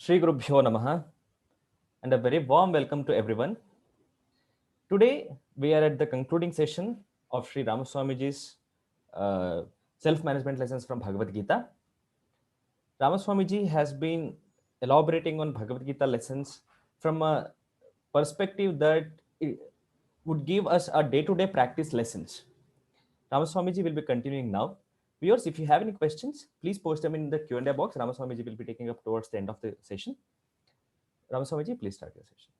Shri Gurubhyo Namaha, and a very warm welcome to everyone. Today, we are at the concluding session of Sri Ramaswamiji's self-management lessons from Bhagavad Gita. Ramaswamiji has been elaborating on Bhagavad Gita lessons from a perspective that it would give us a day-to-day practice lessons. Ramaswamiji will be continuing now. Viewers, if you have any questions, please post them in the Q&A box. Ramaswamiji will be taking up towards the end of the session. Ramaswamiji, please start your session.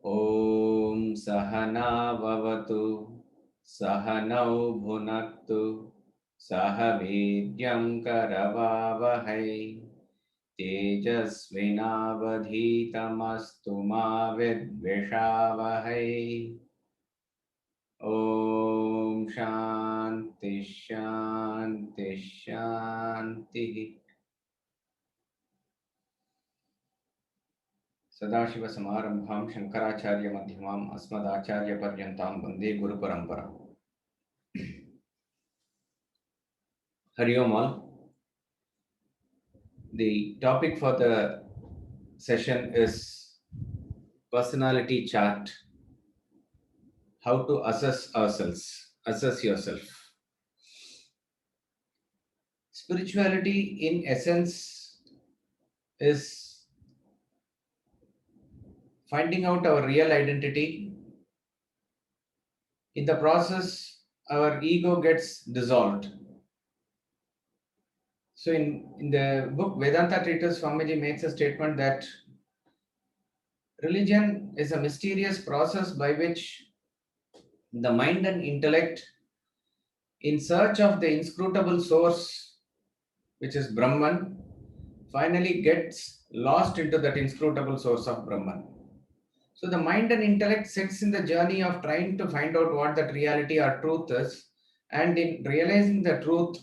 ॐ सहना भवतु सहनौ भुनक्तु सह वीर्यं करवावहै तेजस्विनावधीतमस्तु मा विद्विषावहै ॐ शान्ति शान्ति शान्तिः सदाशिवसमारम्भां शङ्कराचार्यमध्यमाम् अस्मदाचार्यपर्यन्तां वन्दे गुरुपरम्पराम्. Hari Om all. The topic for the session is personality chart. How to assess ourselves, assess yourself. Spirituality, in essence, is finding out our real identity. In the process, our ego gets dissolved. So, in the book Vedanta Treatise, Swamiji makes a statement that religion is a mysterious process by which the mind and intellect, in search of the inscrutable source, which is Brahman, finally gets lost into that inscrutable source of Brahman. So the mind and intellect sits in the journey of trying to find out what that reality or truth is, and in realizing the truth,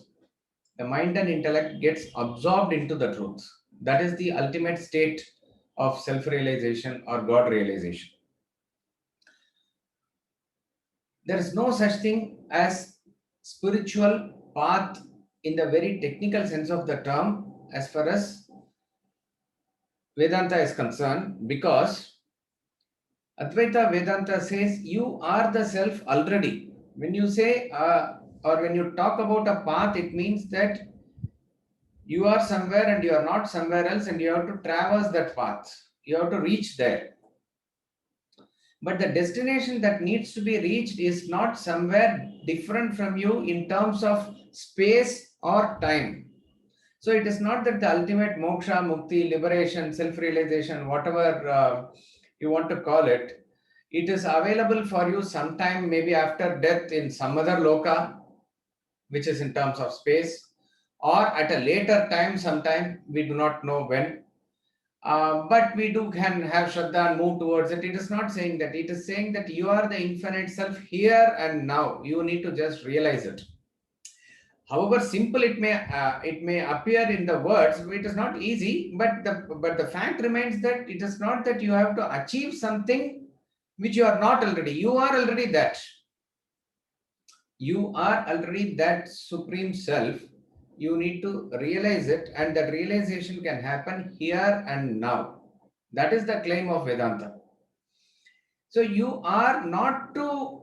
the mind and intellect gets absorbed into the truth. That is the ultimate state of self-realization or God realization. There is no such thing as spiritual path in the very technical sense of the term as far as Vedanta is concerned, because Advaita Vedanta says you are the self already. When you say or when you talk about a path, it means that you are somewhere and you are not somewhere else, and you have to traverse that path. You have to reach there. But the destination that needs to be reached is not somewhere different from you in terms of space or time. So it is not that the ultimate moksha, mukti, liberation, self-realization, whatever you want to call it, it is available for you sometime maybe after death in some other loka, which is in terms of space, or at a later time sometime, we do not know when. But we can have Shraddha and move towards it. It is not saying that. It is saying that you are the infinite self here and now. You need to just realize it. However simple it may appear in the words, it is not easy. But the fact remains that it is not that you have to achieve something which you are not already. You are already that. You are already that supreme self. You need to realize it, and that realization can happen here and now. That is the claim of Vedanta. So you are not to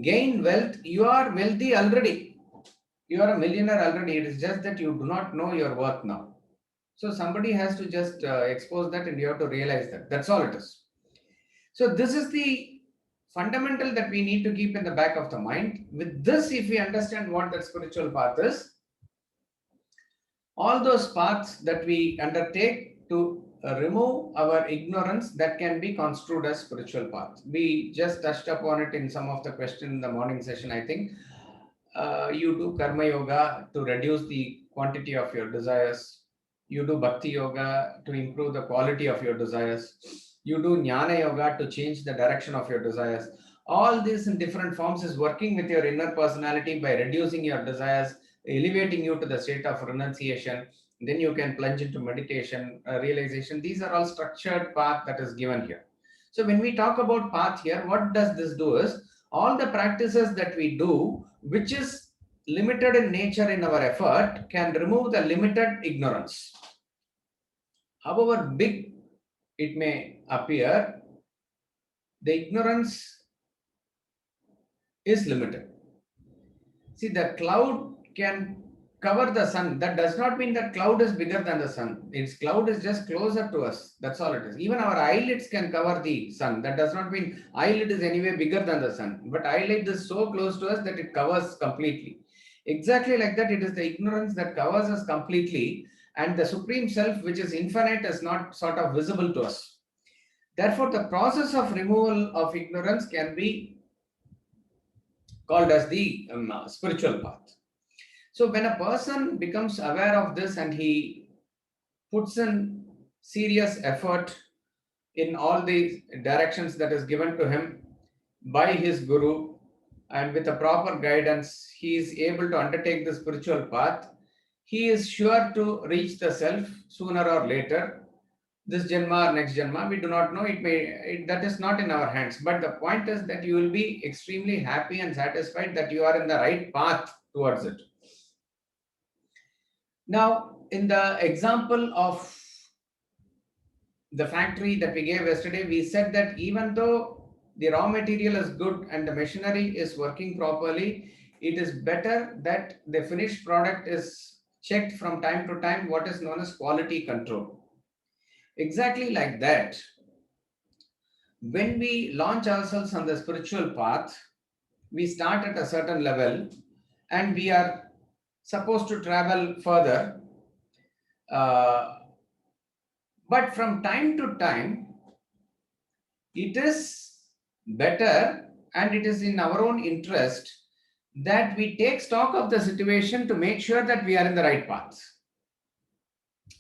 gain wealth, you are wealthy already. You are a millionaire already. It is just that you do not know your worth now. So somebody has to just expose that, and you have to realize that. That's all it is. So this is the fundamental that we need to keep in the back of the mind. With this, if we understand what that spiritual path is, all those paths that we undertake to remove our ignorance, that can be construed as spiritual path. We just touched upon it in some of the questions in the morning session, I think. You do karma yoga to reduce the quantity of your desires. You do Bhakti Yoga to improve the quality of your desires. You do Jnana Yoga to change the direction of your desires. All this in different forms is working with your inner personality by reducing your desires, elevating you to the state of renunciation. Then you can plunge into meditation, realization. These are all structured path that is given here. So when we talk about path here, what does this do is all the practices that we do, which is limited in nature in our effort, can remove the limited ignorance. However big it may appear, the ignorance is limited. See, the cloud can cover the sun. That does not mean that cloud is bigger than the sun. Its cloud is just closer to us. That's all it is. Even our eyelids can cover the sun. That does not mean eyelid is anyway bigger than the sun. But eyelid is so close to us that it covers completely. Exactly like that, it is the ignorance that covers us completely, and the Supreme Self, which is infinite, is not sort of visible to us. Therefore, the process of removal of ignorance can be called as the spiritual path. So when a person becomes aware of this and he puts in serious effort in all the directions that is given to him by his guru, and with a proper guidance, he is able to undertake the spiritual path. He is sure to reach the self sooner or later. This Janma or next Janma, we do not know. That is not in our hands. But the point is that you will be extremely happy and satisfied that you are in the right path towards it. Now, in the example of the factory that we gave yesterday, we said that even though the raw material is good and the machinery is working properly, it is better that the finished product is checked from time to time, what is known as quality control. Exactly like that, when we launch ourselves on the spiritual path, we start at a certain level and we are supposed to travel further. But from time to time, it is better and it is in our own interest that we take stock of the situation to make sure that we are in the right path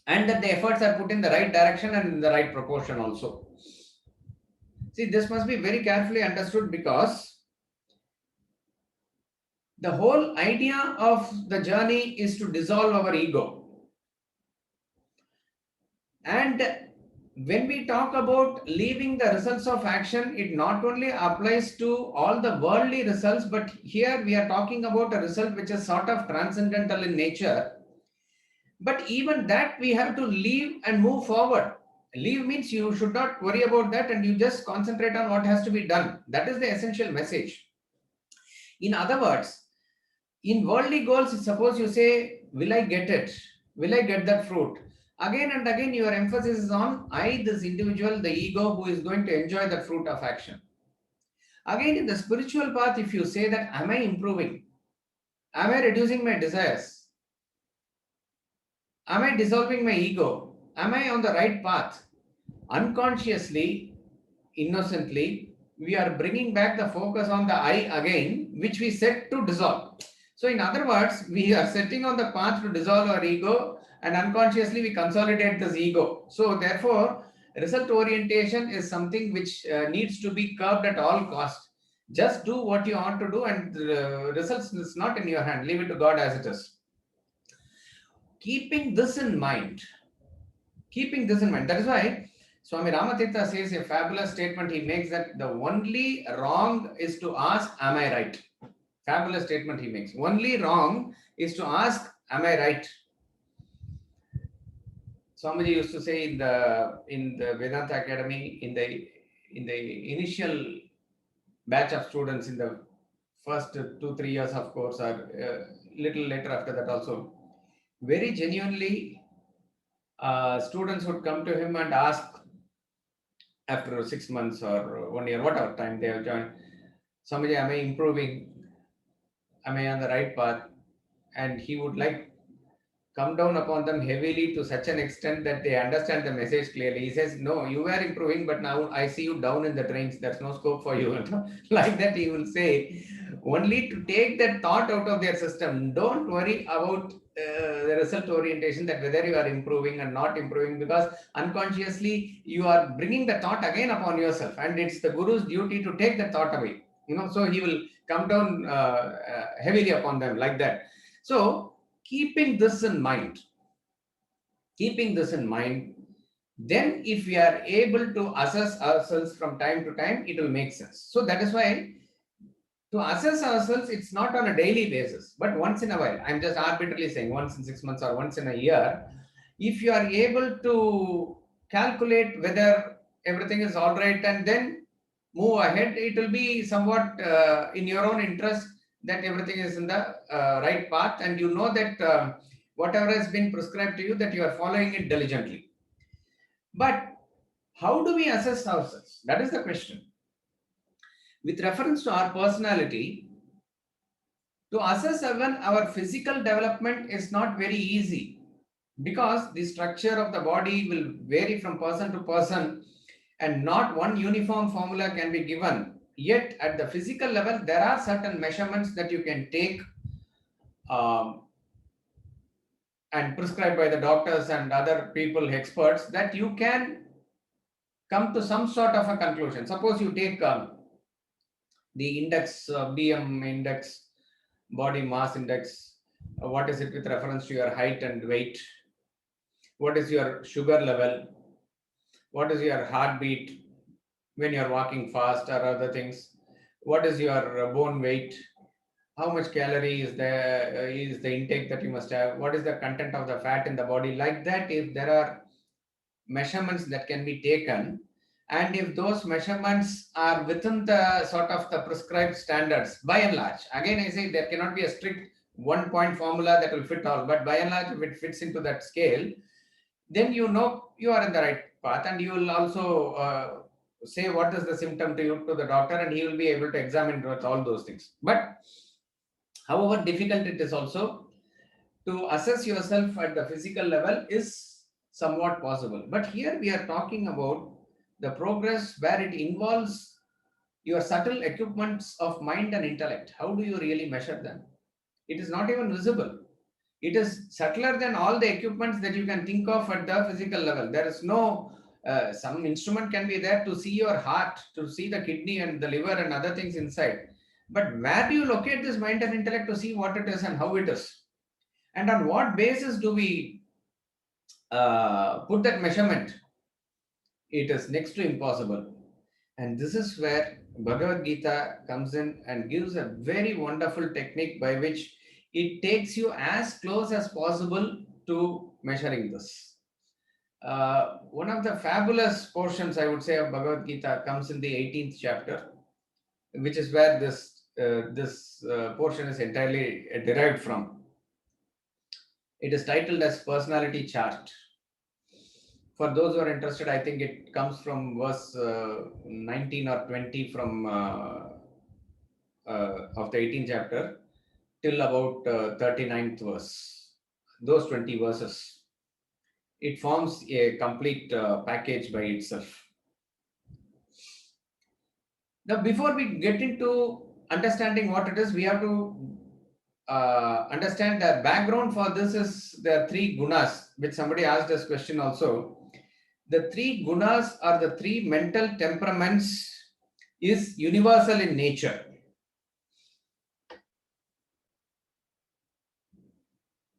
and that the efforts are put in the right direction and in the right proportion also. See, this must be very carefully understood because the whole idea of the journey is to dissolve our ego. And when we talk about leaving the results of action, it not only applies to all the worldly results, but here we are talking about a result which is sort of transcendental in nature. But even that we have to leave and move forward. Leave means you should not worry about that and you just concentrate on what has to be done. That is the essential message. In other words, in worldly goals, suppose you say, will I get it? Will I get that fruit? Again and again, your emphasis is on I, this individual, the ego, who is going to enjoy the fruit of action. Again, in the spiritual path, if you say that, am I improving? Am I reducing my desires? Am I dissolving my ego? Am I on the right path? Unconsciously, innocently, we are bringing back the focus on the I again, which we set to dissolve. So, in other words, we are setting on the path to dissolve our ego, and unconsciously we consolidate this ego. So, therefore, result orientation is something which needs to be curbed at all costs. Just do what you want to do, and the results is not in your hand. Leave it to God as it is. Keeping this in mind, that is why Swami Ramatirtha says a fabulous statement. He makes that the only wrong is to ask, am I right? Fabulous statement he makes. Only wrong is to ask, am I right? Swamiji used to say in the Vedanta Academy, in the initial batch of students, in the first 2-3 years, of course, or little later after that also, very genuinely, students would come to him and ask after 6 months or 1 year, whatever time they have joined, Swamiji, am I improving? Am I on the right path? And he would like come down upon them heavily to such an extent that they understand the message clearly. He says, no, you were improving, but now I see you down in the drains. There's no scope for you. Like that, he will say, only to take that thought out of their system. Don't worry about the result orientation, that whether you are improving and not improving, because unconsciously you are bringing the thought again upon yourself, and it's the guru's duty to take the thought away. So he will come down heavily upon them like that. So keeping this in mind, then if we are able to assess ourselves from time to time, it will make sense. So that is why to assess ourselves, it's not on a daily basis, but once in a while. I'm just arbitrarily saying once in 6 months or once in a year. If you are able to calculate whether everything is all right and then move ahead, it will be somewhat in your own interest that everything is in the right path, and you know that whatever has been prescribed to you, that you are following it diligently. But how do we assess ourselves? That is the question. With reference to our personality, to assess even our physical development is not very easy, because the structure of the body will vary from person to person and not one uniform formula can be given. Yet at the physical level, there are certain measurements that you can take and prescribed by the doctors and other people, experts, that you can come to some sort of a conclusion. Suppose you take the index, BM index, body mass index. What is it with reference to your height and weight? What is your sugar level? What is your heartbeat when you're walking fast or other things? What is your bone weight? How much calorie is the intake that you must have? What is the content of the fat in the body? Like that, if there are measurements that can be taken, and if those measurements are within the sort of the prescribed standards, by and large, again I say there cannot be a strict 1-point formula that will fit all, but by and large, if it fits into that scale, then you know you are in the right path, and you will also say what is the symptom to the doctor, and he will be able to examine all those things. But however difficult it is also to assess yourself at the physical level is somewhat possible. But here we are talking about the progress where it involves your subtle equipments of mind and intellect. How do you really measure them? It is not even visible. It is subtler than all the equipments that you can think of at the physical level. There is no, some instrument can be there to see your heart, to see the kidney and the liver and other things inside. But where do you locate this mind and intellect to see what it is and how it is? And on what basis do we put that measurement? It is next to impossible. And this is where Bhagavad Gita comes in and gives a very wonderful technique by which it takes you as close as possible to measuring this. One of the fabulous portions, I would say, of Bhagavad Gita comes in the 18th chapter, which is where this portion is entirely derived from. It is titled as Personality Chart. For those who are interested, I think it comes from verse 19 or 20 from of the 18th chapter till about 39th verse. Those 20 verses. It forms a complete package by itself. Now, before we get into understanding what it is, we have to understand the background for this is the 3 gunas, which somebody asked this question also. The 3 gunas are the 3 mental temperaments is universal in nature.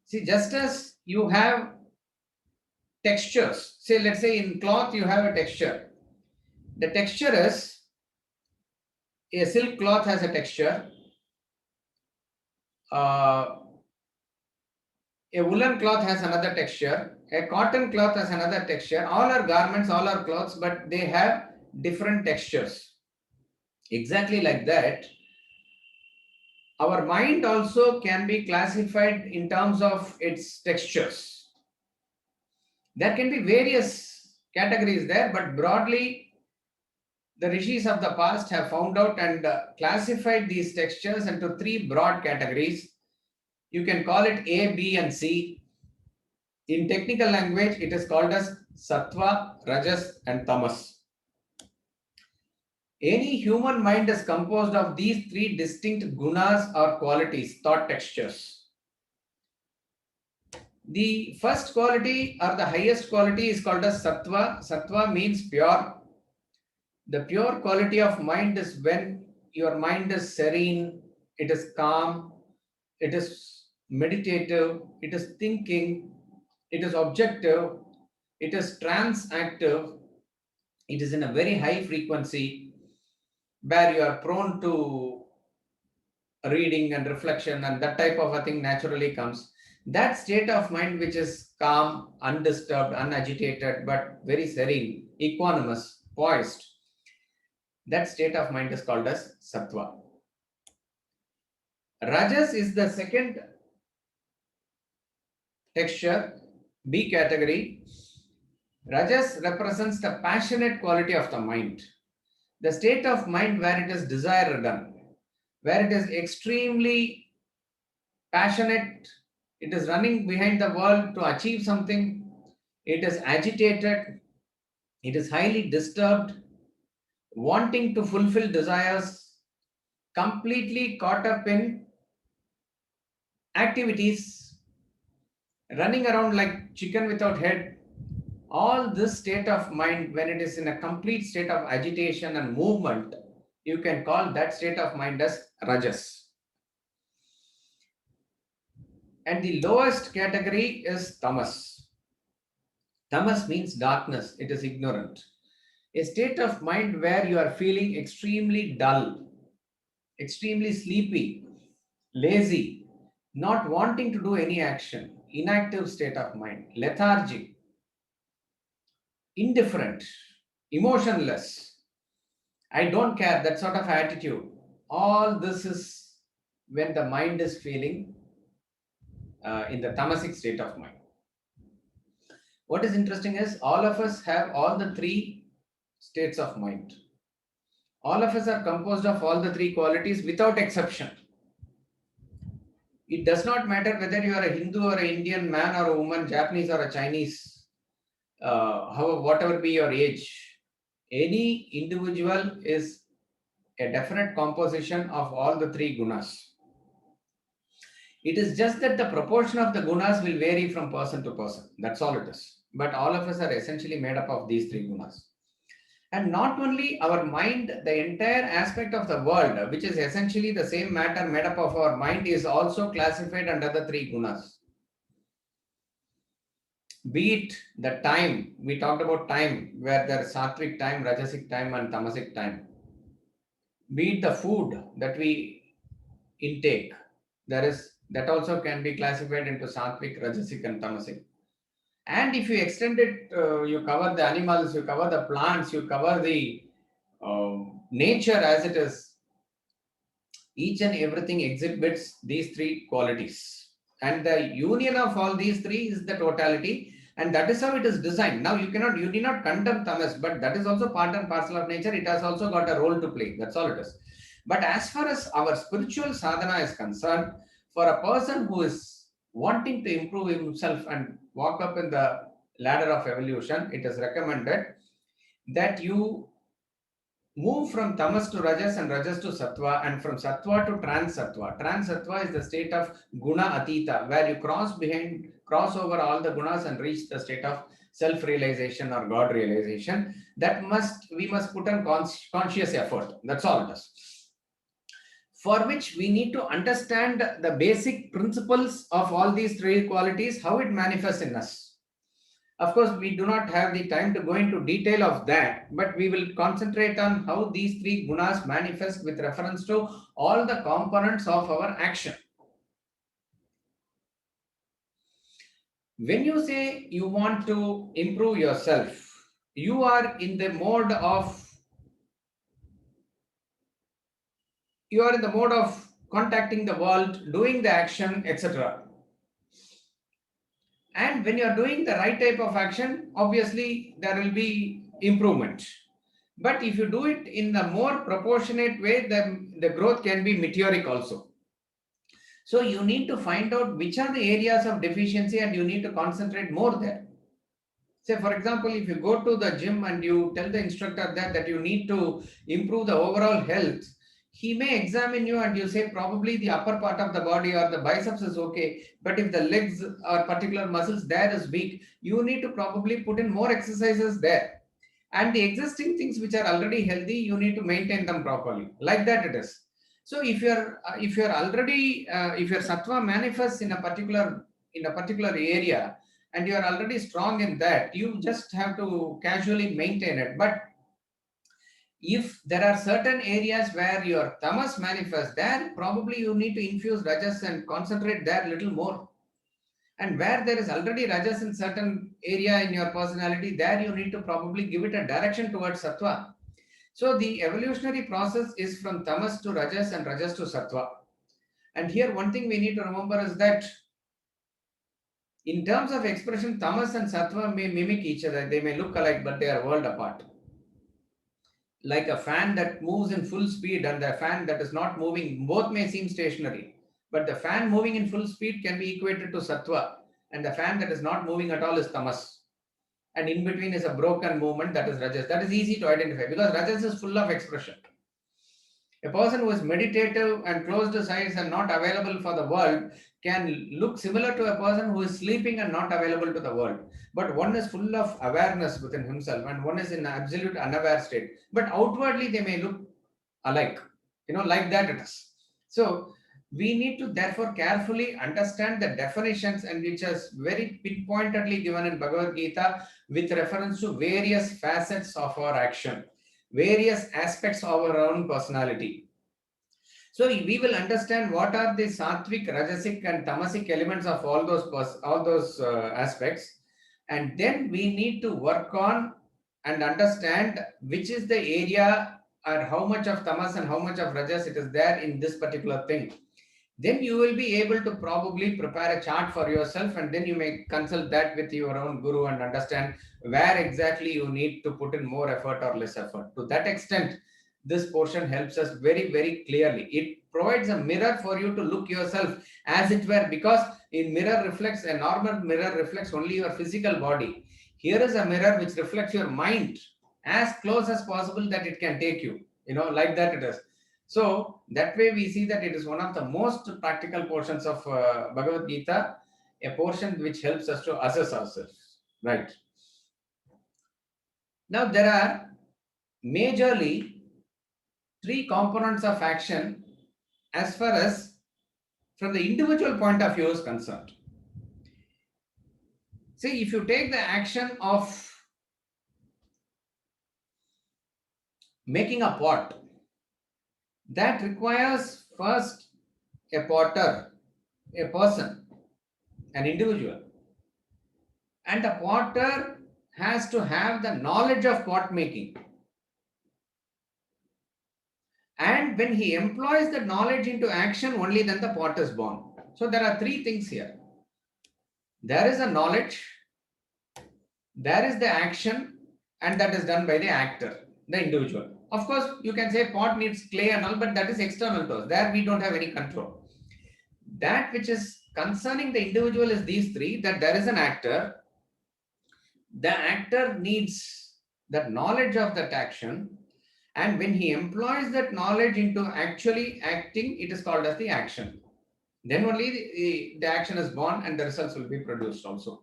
See, just as you have textures, say, let's say in cloth you have a texture. The texture is, a silk cloth has a texture, a woolen cloth has another texture, a cotton cloth has another texture. All are garments, all are clothes, but they have different textures. Exactly like that, our mind also can be classified in terms of its textures. There can be various categories there, but broadly, the rishis of the past have found out and classified these textures into 3 broad categories. You can call it A, B, and C. In technical language, it is called as sattva, rajas, and tamas. Any human mind is composed of these three distinct gunas or qualities, thought textures. The first quality or the highest quality is called as sattva. Sattva means pure. The pure quality of mind is when your mind is serene, it is calm, it is meditative, it is thinking, it is objective, it is transactive, it is in a very high frequency where you are prone to reading and reflection, and that type of a thing naturally comes. That state of mind which is calm, undisturbed, unagitated, but very serene, equanimous, poised, that state of mind is called as sattva. Rajas is the second texture, B category. Rajas represents the passionate quality of the mind, the state of mind where it is desire ridden, where it is extremely passionate, it is running behind the world to achieve something, it is agitated, it is highly disturbed, wanting to fulfill desires, completely caught up in activities, running around like chicken without head. All this state of mind, when it is in a complete state of agitation and movement, you can call that state of mind as rajas. And the lowest category is tamas. Tamas means darkness, it is ignorant. A state of mind where you are feeling extremely dull, extremely sleepy, lazy, not wanting to do any action, inactive state of mind, lethargic, indifferent, emotionless. I don't care, that sort of attitude. All this is when the mind is feeling in the tamasic state of mind. What is interesting is all of us have all the three states of mind. All of us are composed of all the three qualities without exception. It does not matter whether you are a Hindu or an Indian, man or a woman, Japanese or a Chinese, however, whatever be your age. Any individual is a definite composition of all the three gunas. It is just that the proportion of the gunas will vary from person to person. That's all it is. But all of us are essentially made up of these three gunas. And not only our mind, the entire aspect of the world, which is essentially the same matter made up of our mind, is also classified under the three gunas. Be it the time, we talked about time, where there is sattvic time, rajasic time, and tamasic time. Be it the food that we intake, that also can be classified into sattvic, rajasic, and tamasic. And if you extend it, you cover the animals, you cover the plants, you cover the nature as it is. Each and everything exhibits these three qualities. And the union of all these three is the totality. And that is how it is designed. Now, you need not condemn tamas, but that is also part and parcel of nature. It has also got a role to play. That's all it is. But as far as our spiritual sadhana is concerned, for a person who is wanting to improve himself and walk up in the ladder of evolution, it is recommended that you move from tamas to rajas and rajas to sattva, and from sattva to trans sattva. Trans sattva is the state of guna atita, where you cross over all the gunas and reach the state of self-realization or God realization. We must put on conscious effort. That's all it is. For which we need to understand the basic principles of all these three qualities, how it manifests in us. Of course, we do not have the time to go into detail of that, but we will concentrate on how these three gunas manifest with reference to all the components of our action. When you say you want to improve yourself, you are in the mode of contacting the world, doing the action, etc. And when you are doing the right type of action, obviously there will be improvement. But if you do it in the more proportionate way, the growth can be meteoric also. So you need to find out which are the areas of deficiency and you need to concentrate more there. Say, for example, if you go to the gym and you tell the instructor that you need to improve the overall health, he may examine you and you say probably the upper part of the body or the biceps is okay, but if the legs or particular muscles there is weak, you need to probably put in more exercises there. And the existing things which are already healthy, you need to maintain them properly. Like that it is. So if you're already if your sattva manifests in a particular area, and you are already strong in that, you just have to casually maintain it. But if there are certain areas where your tamas manifests, there probably you need to infuse rajas and concentrate there a little more. And where there is already rajas in certain area in your personality, there you need to probably give it a direction towards sattva. So the evolutionary process is from tamas to rajas and rajas to sattva. And here one thing we need to remember is that in terms of expression, tamas and sattva may mimic each other. They may look alike, but they are world apart. Like a fan that moves in full speed and the fan that is not moving, both may seem stationary. But the fan moving in full speed can be equated to sattva, and the fan that is not moving at all is tamas. And in between is a broken movement, that is rajas. That is easy to identify because rajas is full of expression. A person who is meditative and closed his eyes and not available for the world can look similar to a person who is sleeping and not available to the world. But one is full of awareness within himself and one is in absolute unaware state. But outwardly they may look alike, like that it is. So we need to therefore carefully understand the definitions, and which is very pinpointedly given in Bhagavad Gita with reference to various facets of our action, various aspects of our own personality. So we will understand what are the sattvic, rajasic, and tamasic elements of all those aspects, and then we need to work on and understand which is the area or how much of tamas and how much of rajas it is there in this particular thing. Then you will be able to probably prepare a chart for yourself, and then you may consult that with your own guru and understand where exactly you need to put in more effort or less effort. To that extent, this portion helps us very, very clearly. It provides a mirror for you to look yourself as it were, because a normal mirror reflects only your physical body. Here is a mirror which reflects your mind as close as possible that it can take you, like that it is. So that way we see that it is one of the most practical portions of Bhagavad Gita, a portion which helps us to assess ourselves. Right. Now there are majorly three components of action as far as from the individual point of view is concerned. See, if you take the action of making a pot, that requires first a potter, a person, an individual. And the potter has to have the knowledge of pot making. And when he employs the knowledge into action, only then the pot is born. So there are three things here. There is a knowledge, there is the action, and that is done by the actor, the individual. Of course, you can say pot needs clay and all, but that is external to us. There we don't have any control. That which is concerning the individual is these three, that there is an actor. The actor needs that knowledge of that action, and when he employs that knowledge into actually acting, it is called as the action. Then only the action is born and the results will be produced also.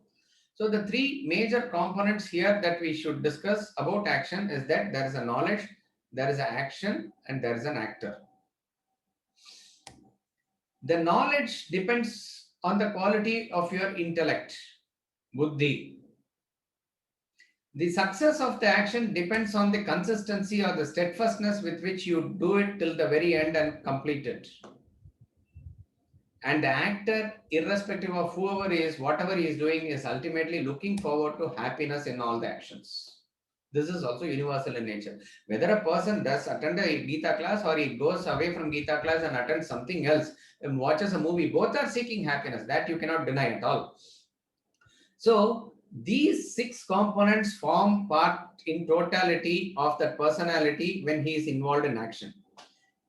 So the three major components here that we should discuss about action is that there is a knowledge, there is an action, and there is an actor. The knowledge depends on the quality of your intellect, buddhi. The success of the action depends on the consistency or the steadfastness with which you do it till the very end and complete it. And the actor, irrespective of whoever he is, whatever he is doing, is ultimately looking forward to happiness in all the actions. This is also universal in nature. Whether a person does attend a Gita class or he goes away from Gita class and attends something else and watches a movie, both are seeking happiness. That you cannot deny at all. So these six components form part in totality of that personality when he is involved in action.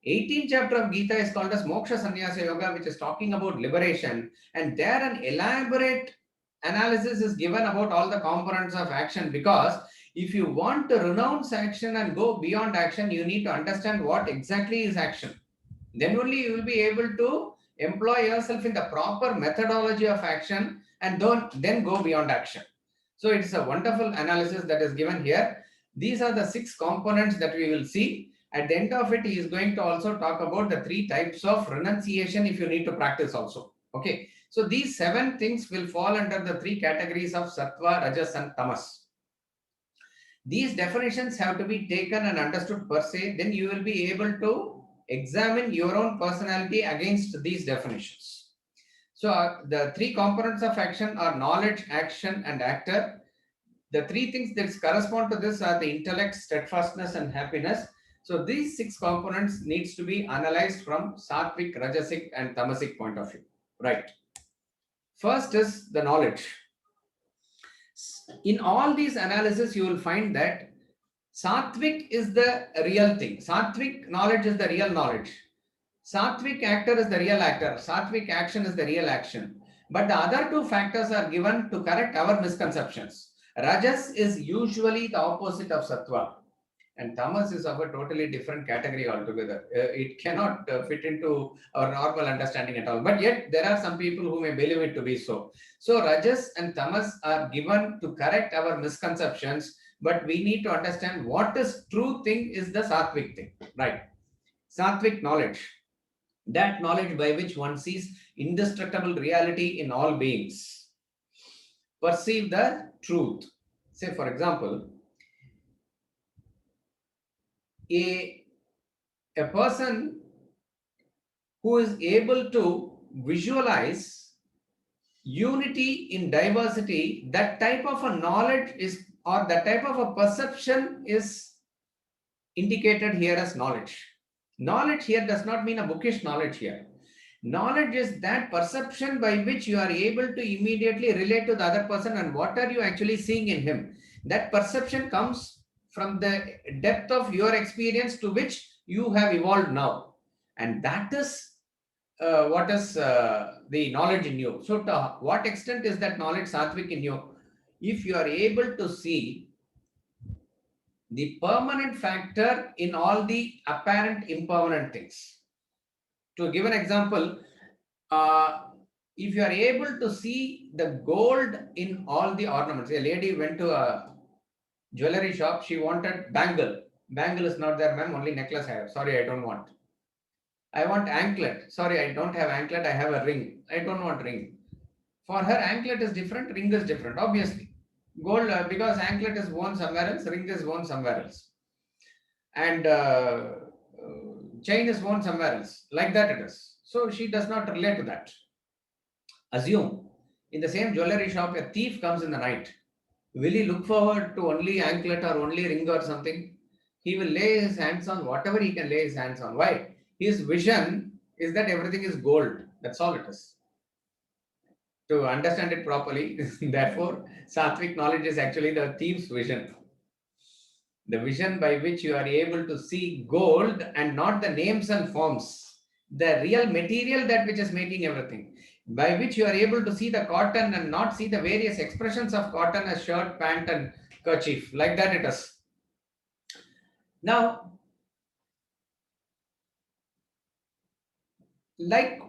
18th chapter of Gita is called as Moksha Sannyasa Yoga, which is talking about liberation. And there an elaborate analysis is given about all the components of action, because if you want to renounce action and go beyond action, you need to understand what exactly is action. Then only you will be able to employ yourself in the proper methodology of action and then go beyond action. So it's a wonderful analysis that is given here. These are the 6 components that we will see. At the end of it, he is going to also talk about the 3 types of renunciation if you need to practice also. Okay. So these 7 things will fall under the 3 categories of sattva, rajas, and tamas. These definitions have to be taken and understood per se, then you will be able to examine your own personality against these definitions. So the 3 components of action are knowledge, action, and actor. The 3 things that correspond to this are the intellect, steadfastness, and happiness. So these 6 components needs to be analyzed from sattvic, rajasic, and tamasic point of view. Right. First is the knowledge. In all these analysis, you will find that Sattvic is the real thing. Sattvic knowledge is the real knowledge. Sattvic actor is the real actor. Sattvic action is the real action. But the other 2 factors are given to correct our misconceptions. Rajas is usually the opposite of sattva. And tamas is of a totally different category altogether. It cannot fit into our normal understanding at all. But yet, there are some people who may believe it to be so. So, rajas and tamas are given to correct our misconceptions, but we need to understand what is true thing is the sattvic thing, right? Sattvic knowledge, that knowledge by which one sees indestructible reality in all beings, perceive the truth. Say, for example, a person who is able to visualize unity in diversity, that type of a knowledge is, or that type of a perception is indicated here as knowledge. Knowledge here does not mean a bookish knowledge here. Knowledge is that perception by which you are able to immediately relate to the other person and what are you actually seeing in him. That perception comes from the depth of your experience to which you have evolved now. And that is what is the knowledge in you. So to what extent is that knowledge sattvic in you? If you are able to see the permanent factor in all the apparent impermanent things. To give an example, if you are able to see the gold in all the ornaments, a lady went to a jewelry shop, she wanted bangle. Bangle is not there, ma'am, only necklace I have. Sorry, I don't want. I want anklet. Sorry, I don't have anklet, I have a ring. I don't want ring. For her, anklet is different, ring is different, obviously. Gold, because anklet is worn somewhere else, ring is worn somewhere else. And chain is worn somewhere else. Like that it is. So she does not relate to that. Assume in the same jewelry shop, a thief comes in the night. Will he look forward to only anklet or only ring or something? He will lay his hands on whatever he can lay his hands on. Why? His vision is that everything is gold. That's all it is. To understand it properly, therefore, sattvic knowledge is actually the thief's vision. The vision by which you are able to see gold and not the names and forms, the real material that which is making everything, by which you are able to see the cotton and not see the various expressions of cotton as shirt, pant, and kerchief. Like that it is. Now, like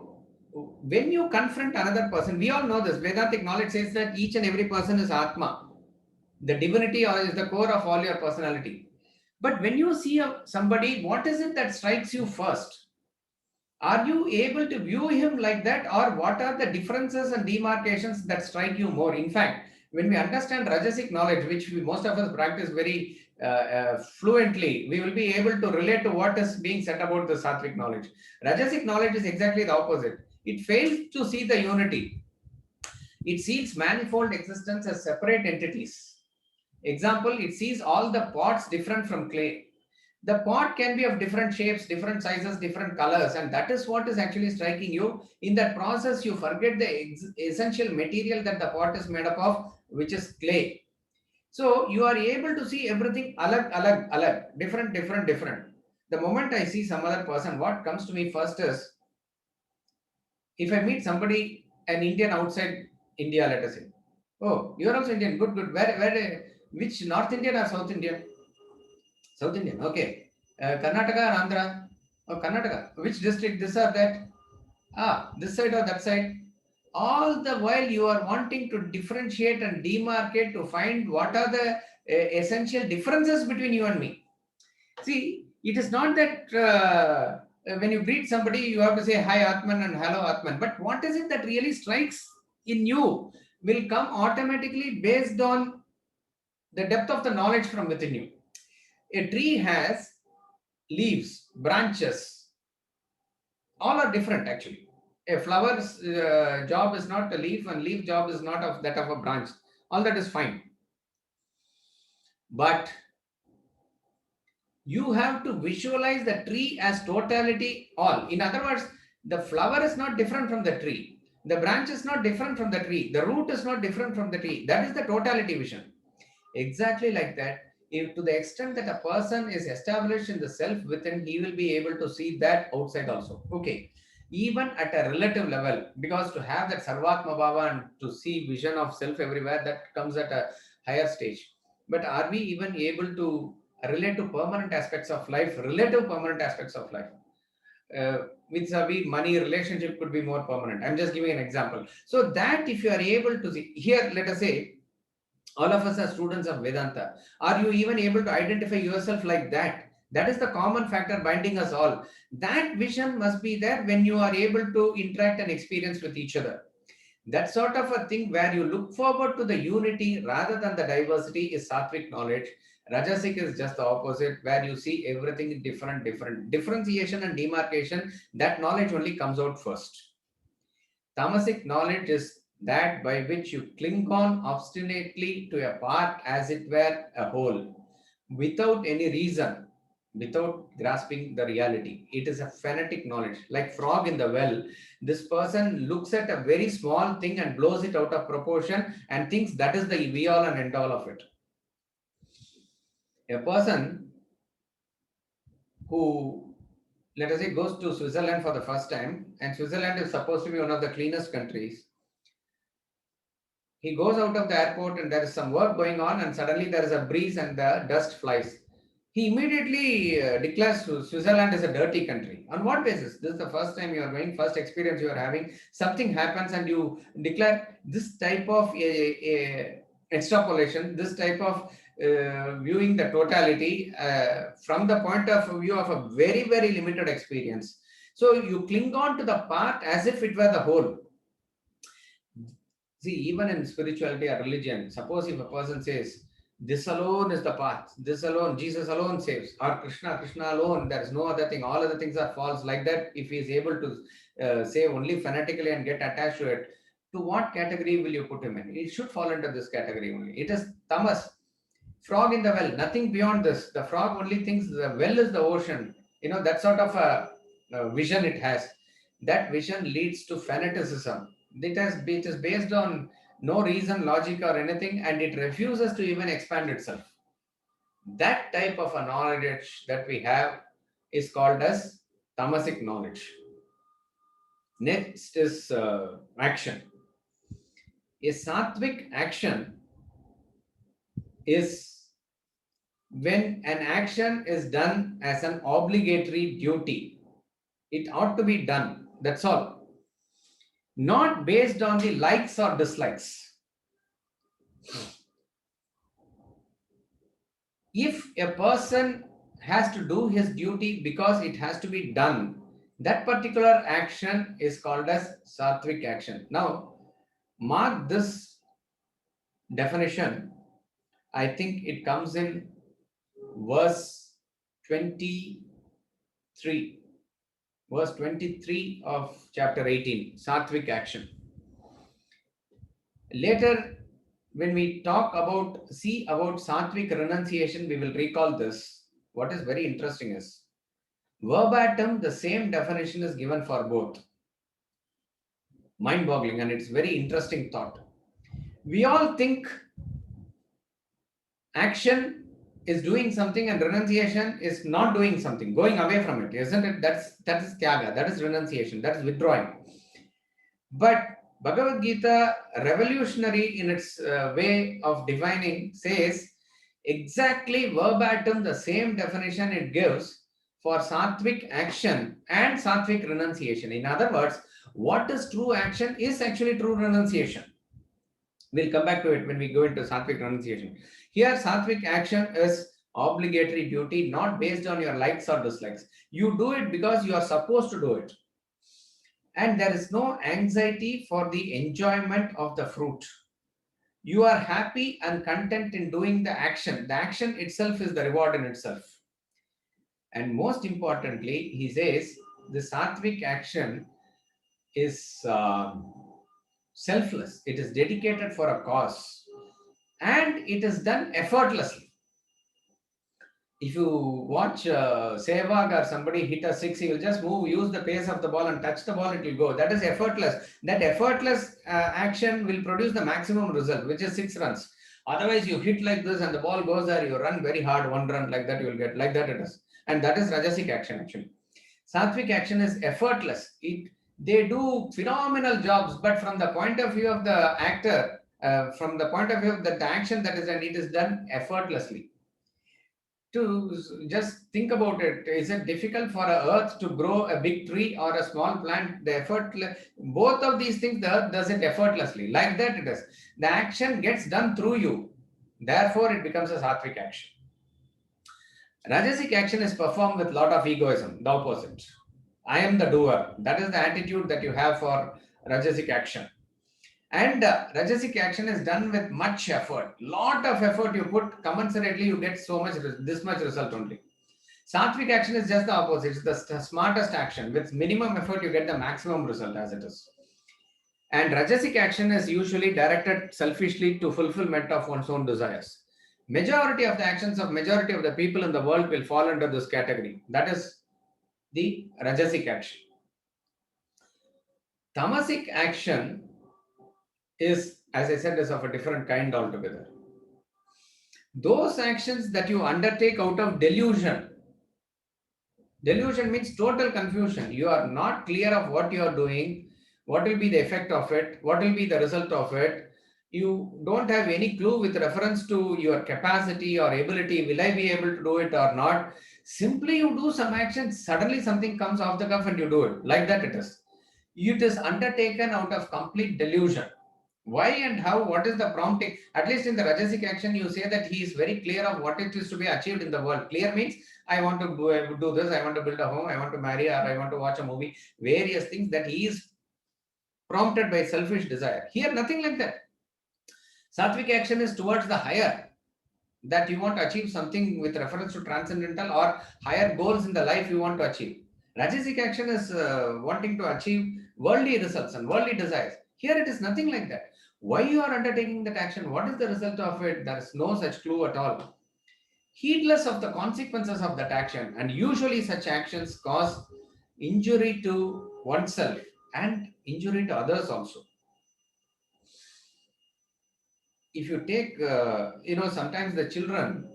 when you confront another person, we all know this. Vedantic knowledge says that each and every person is Atma. The divinity is the core of all your personality. But when you see somebody, what is it that strikes you first? Are you able to view him like that, or what are the differences and demarcations that strike you more? In fact, when we understand Rajasic knowledge, which most of us practice very fluently, we will be able to relate to what is being said about the Sattvic knowledge. Rajasic knowledge is exactly the opposite. It fails to see the unity. It sees manifold existence as separate entities. Example, it sees all the pots different from clay. The pot can be of different shapes, different sizes, different colors, and that is what is actually striking you. In that process, you forget the essential material that the pot is made up of, which is clay. So you are able to see everything alag, different. The moment I see some other person, what comes to me first is, if I meet somebody, an Indian outside India, let us say, oh, you're also Indian, good, good. Which North Indian or South Indian? South Indian, okay. Karnataka or Andhra? Oh, Karnataka. Which district? This or that? Ah, this side or that side? All the while you are wanting to differentiate and demarcate to find what are the essential differences between you and me. See, it is not that when you greet somebody, you have to say hi Atman and hello Atman. But what is it that really strikes in you will come automatically based on the depth of the knowledge from within you. A tree has leaves, branches, all are different actually. A flower's job is not a leaf, and leaf job is not of that of a branch. All that is fine. But you have to visualize the tree as totality all. In other words, the flower is not different from the tree. The branch is not different from the tree. The root is not different from the tree. That is the totality vision. Exactly like that. If to the extent that a person is established in the self within, he will be able to see that outside also. Okay. Even at a relative level, because to have that Sarvatma Bhava and to see vision of self everywhere, that comes at a higher stage. But are we even able to relate to permanent aspects of life, relative permanent aspects of life? With money relationship could be more permanent. I'm just giving an example. So that if you are able to see here, let us say all of us are students of Vedanta. Are you even able to identify yourself like that? That is the common factor binding us all. That vision must be there when you are able to interact and experience with each other. That sort of a thing where you look forward to the unity rather than the diversity is sattvic knowledge. Rajasic is just the opposite, where you see everything different, different. Differentiation and demarcation, that knowledge only comes out first. Tamasic knowledge is that by which you cling on obstinately to a part as it were a whole, without any reason, without grasping the reality. It is a fanatic knowledge, like frog in the well. This person looks at a very small thing and blows it out of proportion and thinks that is the be all and end all of it. A person who, let us say, goes to Switzerland for the first time, and Switzerland is supposed to be one of the cleanest countries. He goes out of the airport and there is some work going on, and suddenly there is a breeze and the dust flies. He immediately declares Switzerland is a dirty country. On what basis? This is the first time you are going, first experience you are having. Something happens and you declare this type of extrapolation, this type of viewing the totality from the point of view of a very, very limited experience. So you cling on to the part as if it were the whole. See, even in spirituality or religion, suppose if a person says, this alone is the path, this alone, Jesus alone saves, or Krishna alone, there is no other thing, all other things are false, like that, if he is able to say only fanatically and get attached to it, to what category will you put him in? It should fall under this category only. It is tamas, frog in the well, nothing beyond this. The frog only thinks the well is the ocean. That sort of a vision it has. That vision leads to fanaticism. It is based on no reason, logic, or anything, and it refuses to even expand itself. That type of a knowledge that we have is called as tamasic knowledge. Next is action. A sattvic action is when an action is done as an obligatory duty. It ought to be done. That's all. Not based on the likes or dislikes. If a person has to do his duty because it has to be done, that particular action is called as sattvic action. Now, mark this definition. I think it comes in verse 23. Verse 23 of chapter 18, sattvic action. Later, when we see about sattvic renunciation, we will recall this. What is very interesting is, verbatim, the same definition is given for both. Mind-boggling, and it's very interesting thought. We all think action is doing something and renunciation is not doing something, going away from it, isn't it? That is tyaga, that is renunciation, that is withdrawing. But Bhagavad Gita, revolutionary in its way of defining, says exactly verbatim the same definition it gives for sattvic action and sattvic renunciation. In other words, what is true action is actually true renunciation. We'll come back to it when we go into sattvic renunciation. Here, sattvic action is obligatory duty, not based on your likes or dislikes. You do it because you are supposed to do it. And there is no anxiety for the enjoyment of the fruit. You are happy and content in doing the action. The action itself is the reward in itself. And most importantly, he says the sattvic action is selfless, it is dedicated for a cause, and it is done effortlessly. If you watch Sehwag or somebody hit a six, he will just move, use the pace of the ball and touch the ball, it will go. That is effortless. That effortless action will produce the maximum result, which is 6 runs. Otherwise, you hit like this and the ball goes there, you run very hard, 1 run like that, you will get like that it is. And that is Rajasic action actually. Sattvic action is effortless. They do phenomenal jobs, but from the point of view of the actor, from the point of view of the action that is done, it is done effortlessly. To just think about it, is it difficult for a earth to grow a big tree or a small plant? The effort, both of these things, the earth does it effortlessly. Like that it is. The action gets done through you. Therefore, it becomes a sattvic action. Rajasic action is performed with a lot of egoism, the opposite. I am the doer. That is the attitude that you have for Rajasic action. And Rajasic action is done with much effort. Lot of effort you put, commensurately you get so much, this much result only. Sattvic action is just the opposite. It's the smartest action. With minimum effort, you get the maximum result as it is. And Rajasic action is usually directed selfishly to fulfillment of one's own desires. Majority of the actions of majority of the people in the world will fall under this category. That is the Rajasic action. Tamasic action is, as I said, is of a different kind altogether. Those actions that you undertake out of delusion. Delusion means total confusion. You are not clear of what you are doing, what will be the effect of it, what will be the result of it. You don't have any clue with reference to your capacity or ability. Will I be able to do it or not? Simply you do some action, suddenly something comes off the cuff and you do it. Like that it is. It is undertaken out of complete delusion. Why and how, what is the prompting? At least in the Rajasic action, you say that he is very clear of what it is to be achieved in the world. Clear means, I want to do this, I want to build a home, I want to marry, or I want to watch a movie. Various things that he is prompted by selfish desire. Here, nothing like that. Sattvic action is towards the higher, that you want to achieve something with reference to transcendental or higher goals in the life you want to achieve. Rajasic action is wanting to achieve worldly results and worldly desires. Here it is nothing like that. Why you are undertaking that action? What is the result of it? There is no such clue at all. Heedless of the consequences of that action, and usually such actions cause injury to oneself and injury to others also. If you take, sometimes the children,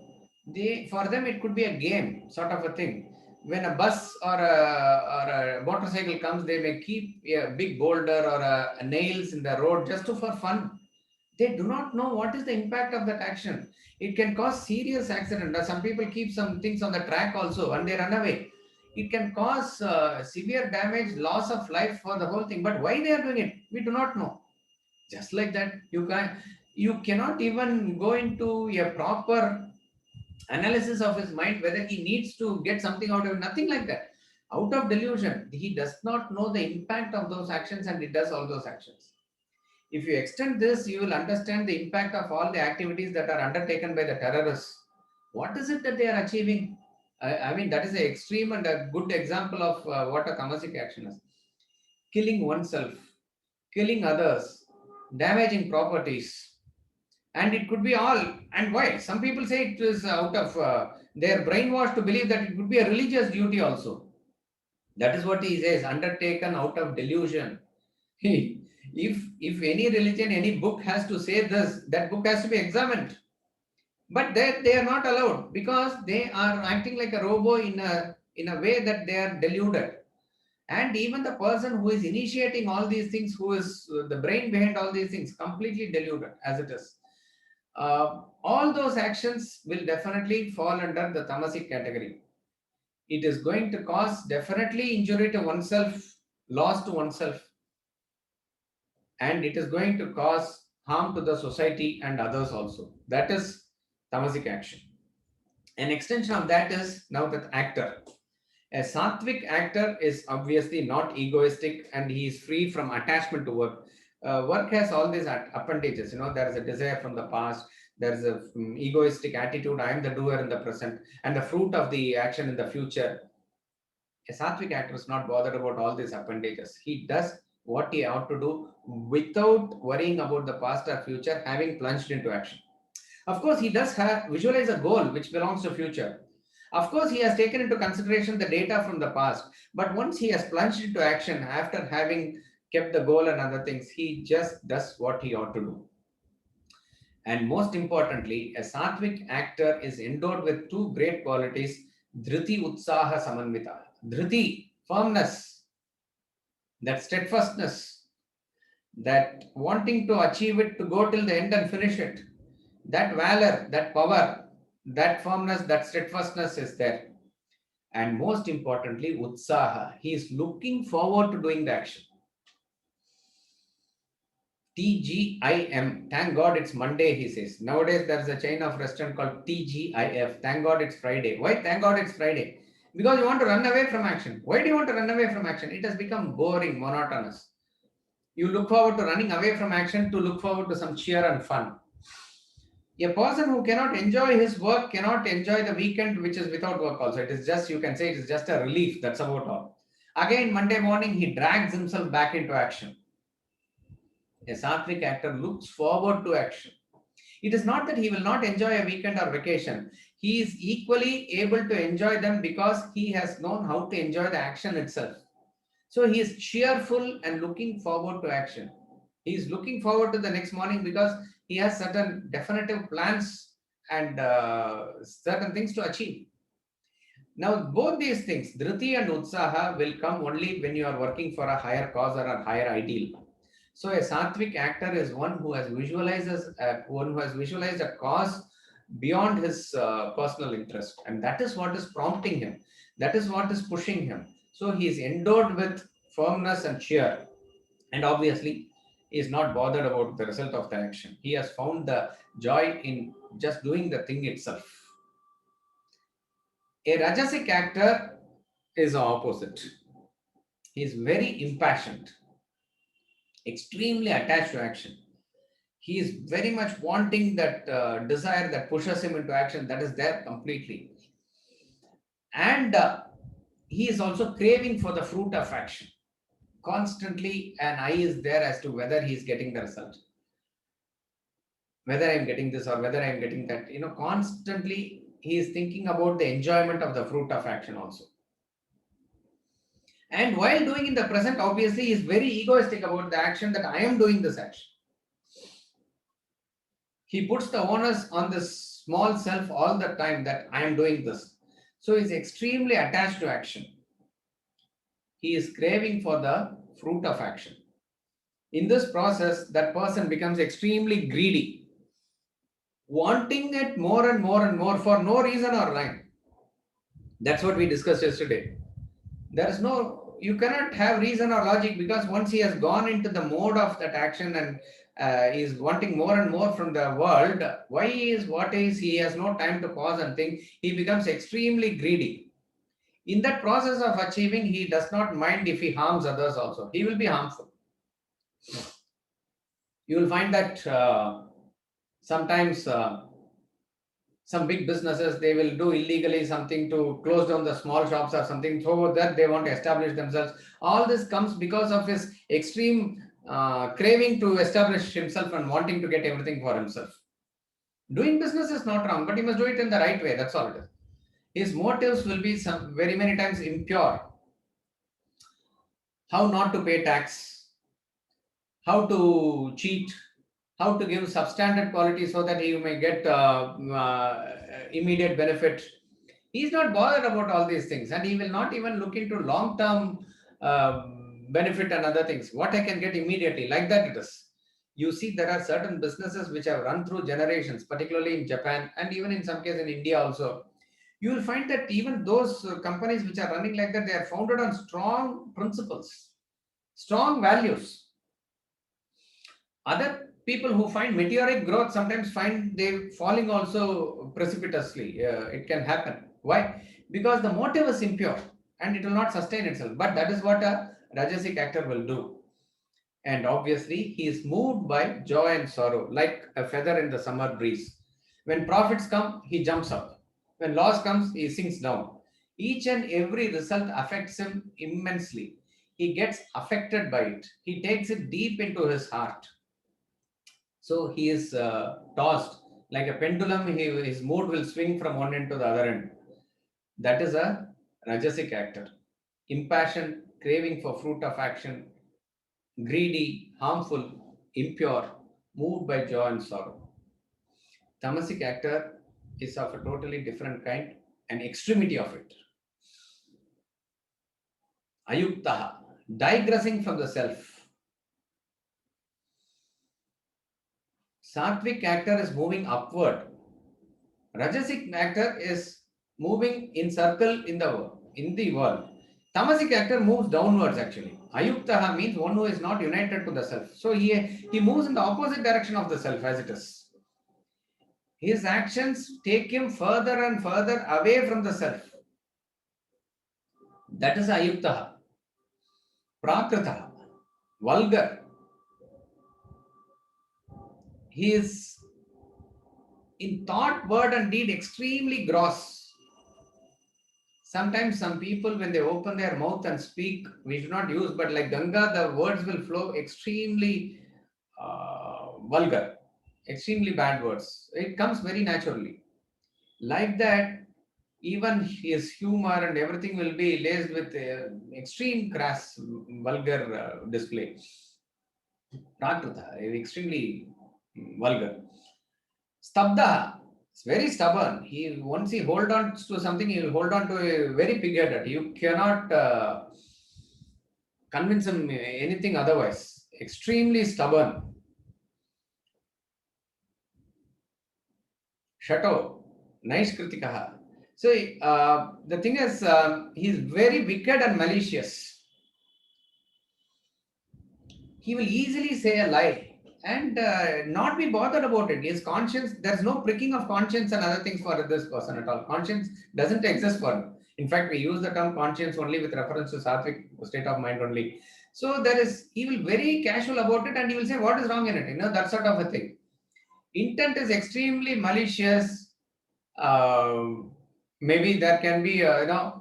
for them it could be a game sort of a thing. When a bus or a motorcycle comes, they may keep a big boulder or a nails in the road just for fun. They do not know what is the impact of that action. It can cause serious accident. Some people keep some things on the track also and they run away. It can cause severe damage, loss of life for the whole thing. But why they are doing it, we do not know. Just like that, you cannot even go into a proper analysis of his mind whether he needs to get something out of it. Nothing like that. Out of delusion, he does not know the impact of those actions and he does all those actions. If you extend this, you will understand the impact of all the activities that are undertaken by the terrorists. What is it that they are achieving? I mean, that is an extreme and a good example of what a tamasic action is. Killing oneself, killing others, damaging properties, and it could be all. And why? Some people say it is out of their brainwash to believe that it could be a religious duty also. That is what he says, undertaken out of delusion. If any religion, any book has to say this, that book has to be examined. but they are not allowed because they are acting like a robo in a way that they are deluded. And even the person who is initiating all these things, who is the brain behind all these things, completely deluded as it is. All those actions will definitely fall under the tamasic category. It is going to cause definitely injury to oneself, loss to oneself, and it is going to cause harm to the society and others also. That is tamasic action. An extension of that is now that actor. A sattvic actor is obviously not egoistic and he is free from attachment to work. Work has all these appendages. There is a desire from the past, there is a egoistic attitude, I am the doer in the present, and the fruit of the action in the future. A sattvic actor is not bothered about all these appendages. He does what he ought to do without worrying about the past or future, having plunged into action. Of course, he does have visualize a goal which belongs to future. Of course, he has taken into consideration the data from the past, but once he has plunged into action after having kept the goal and other things, he just does what he ought to do. And most importantly, a sattvic actor is endowed with two great qualities: dhriti utsaha samanvita. Dhriti, firmness, that steadfastness, that wanting to achieve it, to go till the end and finish it, that valor, that power, that firmness, that steadfastness is there. And most importantly, utsaha. He is looking forward to doing the action. TGIM. Thank God it's Monday, he says. Nowadays, there's a chain of restaurant called TGIF. Thank God it's Friday. Why? Thank God it's Friday. Because you want to run away from action. Why do you want to run away from action? It has become boring, monotonous. You look forward to running away from action to look forward to some cheer and fun. A person who cannot enjoy his work cannot enjoy the weekend, which is without work also. It is just, you can say, it is just a relief. That's about all. Again, Monday morning, he drags himself back into action. A sattvic actor looks forward to action. It is not that he will not enjoy a weekend or vacation. He is equally able to enjoy them because he has known how to enjoy the action itself. So he is cheerful and looking forward to action. He is looking forward to the next morning because he has certain definitive plans and certain things to achieve. Now, both these things, dhriti and utsaha, will come only when you are working for a higher cause or a higher ideal. So, a sattvic actor is one who has visualized a cause beyond his personal interest, and that is what is prompting him. That is what is pushing him. So, he is endowed with firmness and cheer, and obviously, he is not bothered about the result of the action. He has found the joy in just doing the thing itself. A Rajasic actor is the opposite. He is very impassioned, extremely attached to action. He is very much wanting that desire that pushes him into action, that is there completely. And he is also craving for the fruit of action. Constantly, an eye is there as to whether he is getting the result, whether I am getting this or whether I am getting that. Constantly he is thinking about the enjoyment of the fruit of action also. And while doing in the present, obviously, he is very egoistic about the action, that I am doing this action. He puts the onus on this small self all the time that I am doing this. So he's extremely attached to action. He is craving for the fruit of action. In this process, that person becomes extremely greedy, wanting it more and more and more for no reason or rhyme. That's what we discussed yesterday. You cannot have reason or logic, because once he has gone into the mode of that action and is wanting more and more from the world, he has no time to pause and think. He becomes extremely greedy. In that process of achieving, he does not mind if he harms others also. He will be harmful. You will find that sometimes some big businesses, they will do illegally something to close down the small shops or something, so that they want to establish themselves. All this comes because of his extreme craving to establish himself and wanting to get everything for himself. Doing business is not wrong, but he must do it in the right way. That's all it is. His motives will be very many times impure. How not to pay tax, how to cheat, how to give substandard quality so that you may get immediate benefit. He's not bothered about all these things, and he will not even look into long-term benefit and other things. What I can get immediately, like that it is. You see, there are certain businesses which have run through generations, particularly in Japan and even in some case in India also. You will find that even those companies which are running like that, they are founded on strong principles, strong values. Other people who find meteoric growth sometimes find they falling also precipitously. It can happen. Why? Because the motive is impure and it will not sustain itself. But that is what a Rajasic actor will do. And obviously, he is moved by joy and sorrow, like a feather in the summer breeze. When profits come, he jumps up. When loss comes, he sinks down. Each and every result affects him immensely. He gets affected by it. He takes it deep into his heart. So he is tossed like a pendulum. His mood will swing from one end to the other end. That is a Rajasic actor. Impassioned, craving for fruit of action, greedy, harmful, impure, moved by joy and sorrow. Tamasic actor is of a totally different kind, an extremity of it. Ayuktaha, digressing from the self. Sattvic actor is moving upward. Rajasic actor is moving in circle in the world. Tamasic actor moves downwards actually. Ayuktaha means one who is not united to the self. So he moves in the opposite direction of the self as it is. His actions take him further and further away from the self. That is Ayuktaha. Prakritaha, vulgar. He is in thought, word, and deed extremely gross. Sometimes some people, when they open their mouth and speak, we should not use, but like Ganga, the words will flow extremely vulgar, extremely bad words. It comes very naturally. Like that, even his humor and everything will be laced with extreme crass, vulgar display. Prakrita, extremely vulgar. Stabda, it's very stubborn. He once he hold on to something, he will hold on to a very pig-headed. You cannot convince him anything otherwise. Extremely stubborn. Shato, nice Kritikaha. So the thing is, he's very wicked and malicious. He will easily say a lie and not be bothered about it. His conscience, there's no pricking of conscience and other things for this person at all. Conscience doesn't exist for him. In fact, we use the term conscience only with reference to sattvic state of mind only. So he will very casual about it and he will say, what is wrong in it? That sort of a thing. Intent is extremely malicious. Maybe there can be, the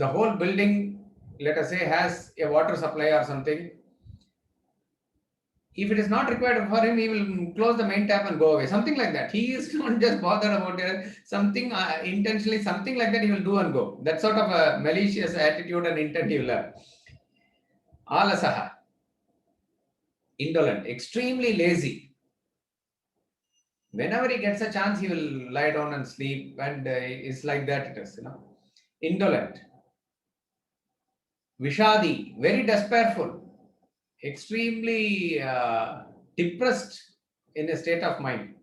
whole building, let us say, has a water supply or something. If it is not required for him, he will close the main tap and go away. Something like that. He is not just bothered about it. Something intentionally, something like that he will do and go. That sort of a malicious attitude and intent he will have. Alasaha, indolent, extremely lazy. Whenever he gets a chance, he will lie down and sleep, and it's like that it is, Indolent. Vishadi, very despairful, extremely depressed in a state of mind.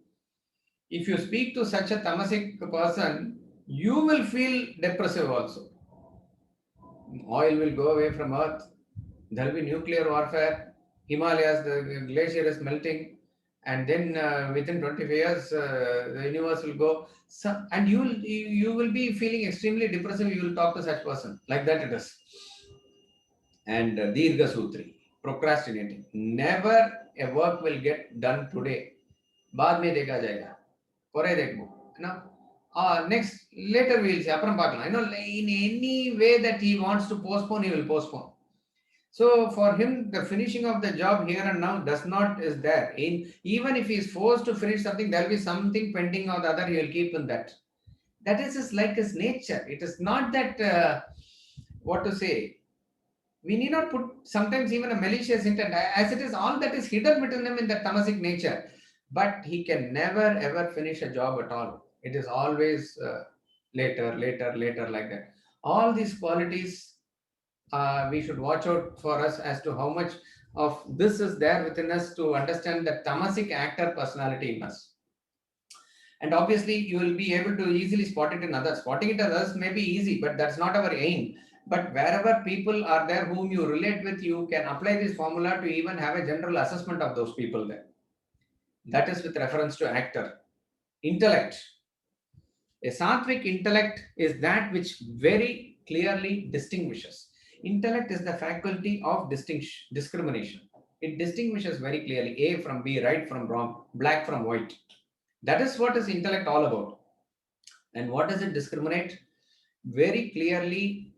If you speak to such a tamasic person, you will feel depressive also. Oil will go away from earth. There will be nuclear warfare. Himalayas, the glacier is melting. And then within 25 years, the universe will go. And you will be feeling extremely depressive. You will talk to such person. Like that it is. And Dirgha Sutri, procrastinating. Never a work will get done today. बाद में देखा जाएगा. Pore dekho. Next, later we will see. Apram paakalam. In any way that he wants to postpone, he will postpone. So for him, the finishing of the job here and now is there. Even if he is forced to finish something, there will be something pending or the other he will keep in that. That is like his nature. It is not that, what to say, We need not put sometimes even a malicious intent, as it is all that is hidden within him in the tamasic nature. But he can never ever finish a job at all. It is always later, like that. All these qualities, we should watch out for us as to how much of this is there within us to understand the tamasic actor personality in us. And obviously, you will be able to easily spot it in others. Spotting it in others may be easy, but that's not our aim. But wherever people are there whom you relate with, you can apply this formula to even have a general assessment of those people there. That is with reference to actor. Intellect. A sattvic intellect is that which very clearly distinguishes. Intellect is the faculty of discrimination. It distinguishes very clearly A from B, right from wrong, black from white. That is what is intellect all about. And what does it discriminate? Very clearly,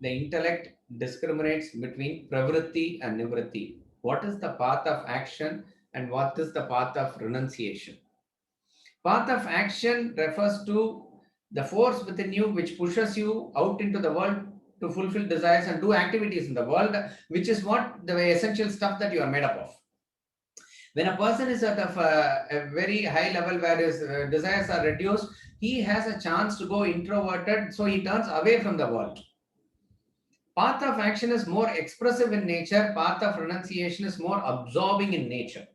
the intellect discriminates between pravritti and nivritti. What is the path of action and what is the path of renunciation? Path of action refers to the force within you which pushes you out into the world to fulfill desires and do activities in the world, which is what the essential stuff that you are made up of. When a person is at a very high level where his desires are reduced, he has a chance to go introverted, so he turns away from the world. Path of action is more expressive in nature, path of renunciation is more absorbing in nature.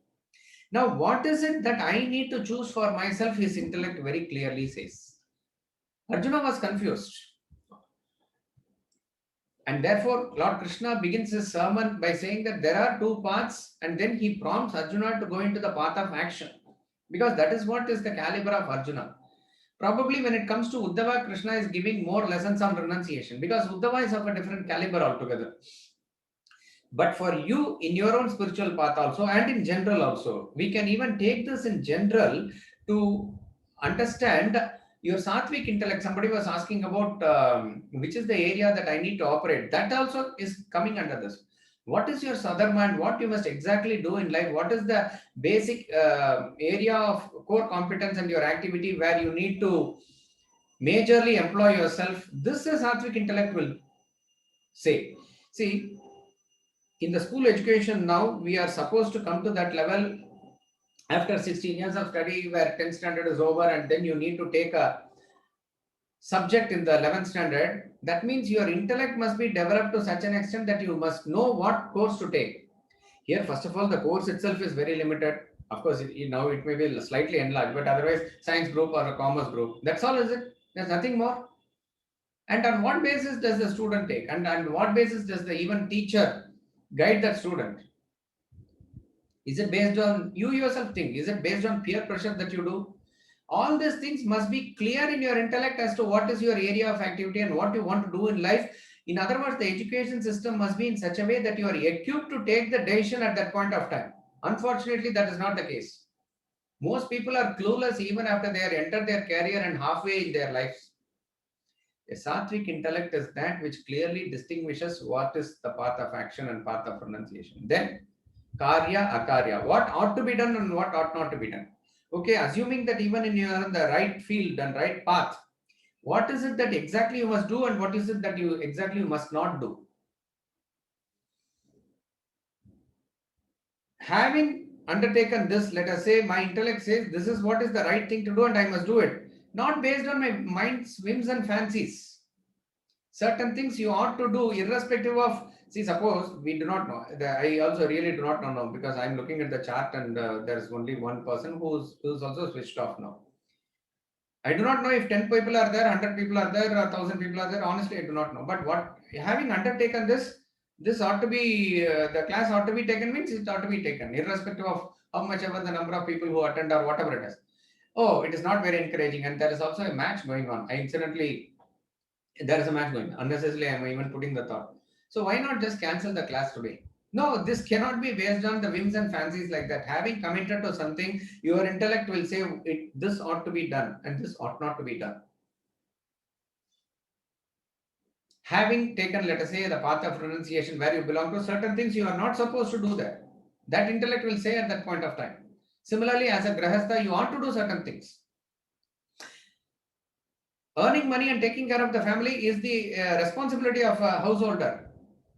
Now, what is it that I need to choose for myself? His intellect very clearly says. Arjuna was confused. And therefore, Lord Krishna begins his sermon by saying that there are two paths, and then he prompts Arjuna to go into the path of action. Because that is what is the caliber of Arjuna. Probably when it comes to Uddhava, Krishna is giving more lessons on renunciation because Uddhava is of a different caliber altogether. But for you, in your own spiritual path also, and in general also, we can even take this in general to understand your sattvic intellect. Somebody was asking about which is the area that I need to operate. That also is coming under this. What is your southern mind? What you must exactly do in life? What is the basic area of core competence and your activity where you need to majorly employ yourself? This is sattvic intellect will say. See, in the school education now, we are supposed to come to that level after 16 years of study where 10th standard is over and then you need to take a subject in the 11th standard. That means your intellect must be developed to such an extent that you must know what course to take. Here, first of all, the course itself is very limited. Of course, now it may be slightly enlarged, but otherwise, science group or a commerce group. That's all, is it? There's nothing more. And on what basis does the student take? And on what basis does the even teacher guide that student? Is it based on you yourself think? Is it based on peer pressure that you do? All these things must be clear in your intellect as to what is your area of activity and what you want to do in life. In other words, the education system must be in such a way that you are equipped to take the decision at that point of time. Unfortunately, that is not the case. Most people are clueless even after they have entered their career and halfway in their lives. A sattvic intellect is that which clearly distinguishes what is the path of action and path of renunciation. Then, karya, akarya. What ought to be done and what ought not to be done. Okay, assuming that even in you are in the right field and right path, what is it that exactly you must do and what is it that you exactly must not do? Having undertaken this, let us say my intellect says this is what is the right thing to do and I must do it. Not based on my mind's whims and fancies. Certain things you ought to do irrespective of, see, suppose we do not know. I also really do not know because I'm looking at the chart and there's only one person who's also switched off now. I do not know if 10 people are there, 100 people are there, or 1,000 people are there. Honestly, I do not know. But what having undertaken this ought to be, the class ought to be taken means it ought to be taken, irrespective of how much ever the number of people who attend or whatever it is. Oh, it is not very encouraging. And there is also a match going on. There is a match going on. Unnecessarily, I am even putting the thought. So why not just cancel the class today? No, this cannot be based on the whims and fancies like that. Having committed to something, your intellect will say this ought to be done and this ought not to be done. Having taken, let us say, the path of renunciation where you belong to, certain things you are not supposed to do there. That intellect will say at that point of time. Similarly, as a grahastha, you ought to do certain things. Earning money and taking care of the family is the responsibility of a householder.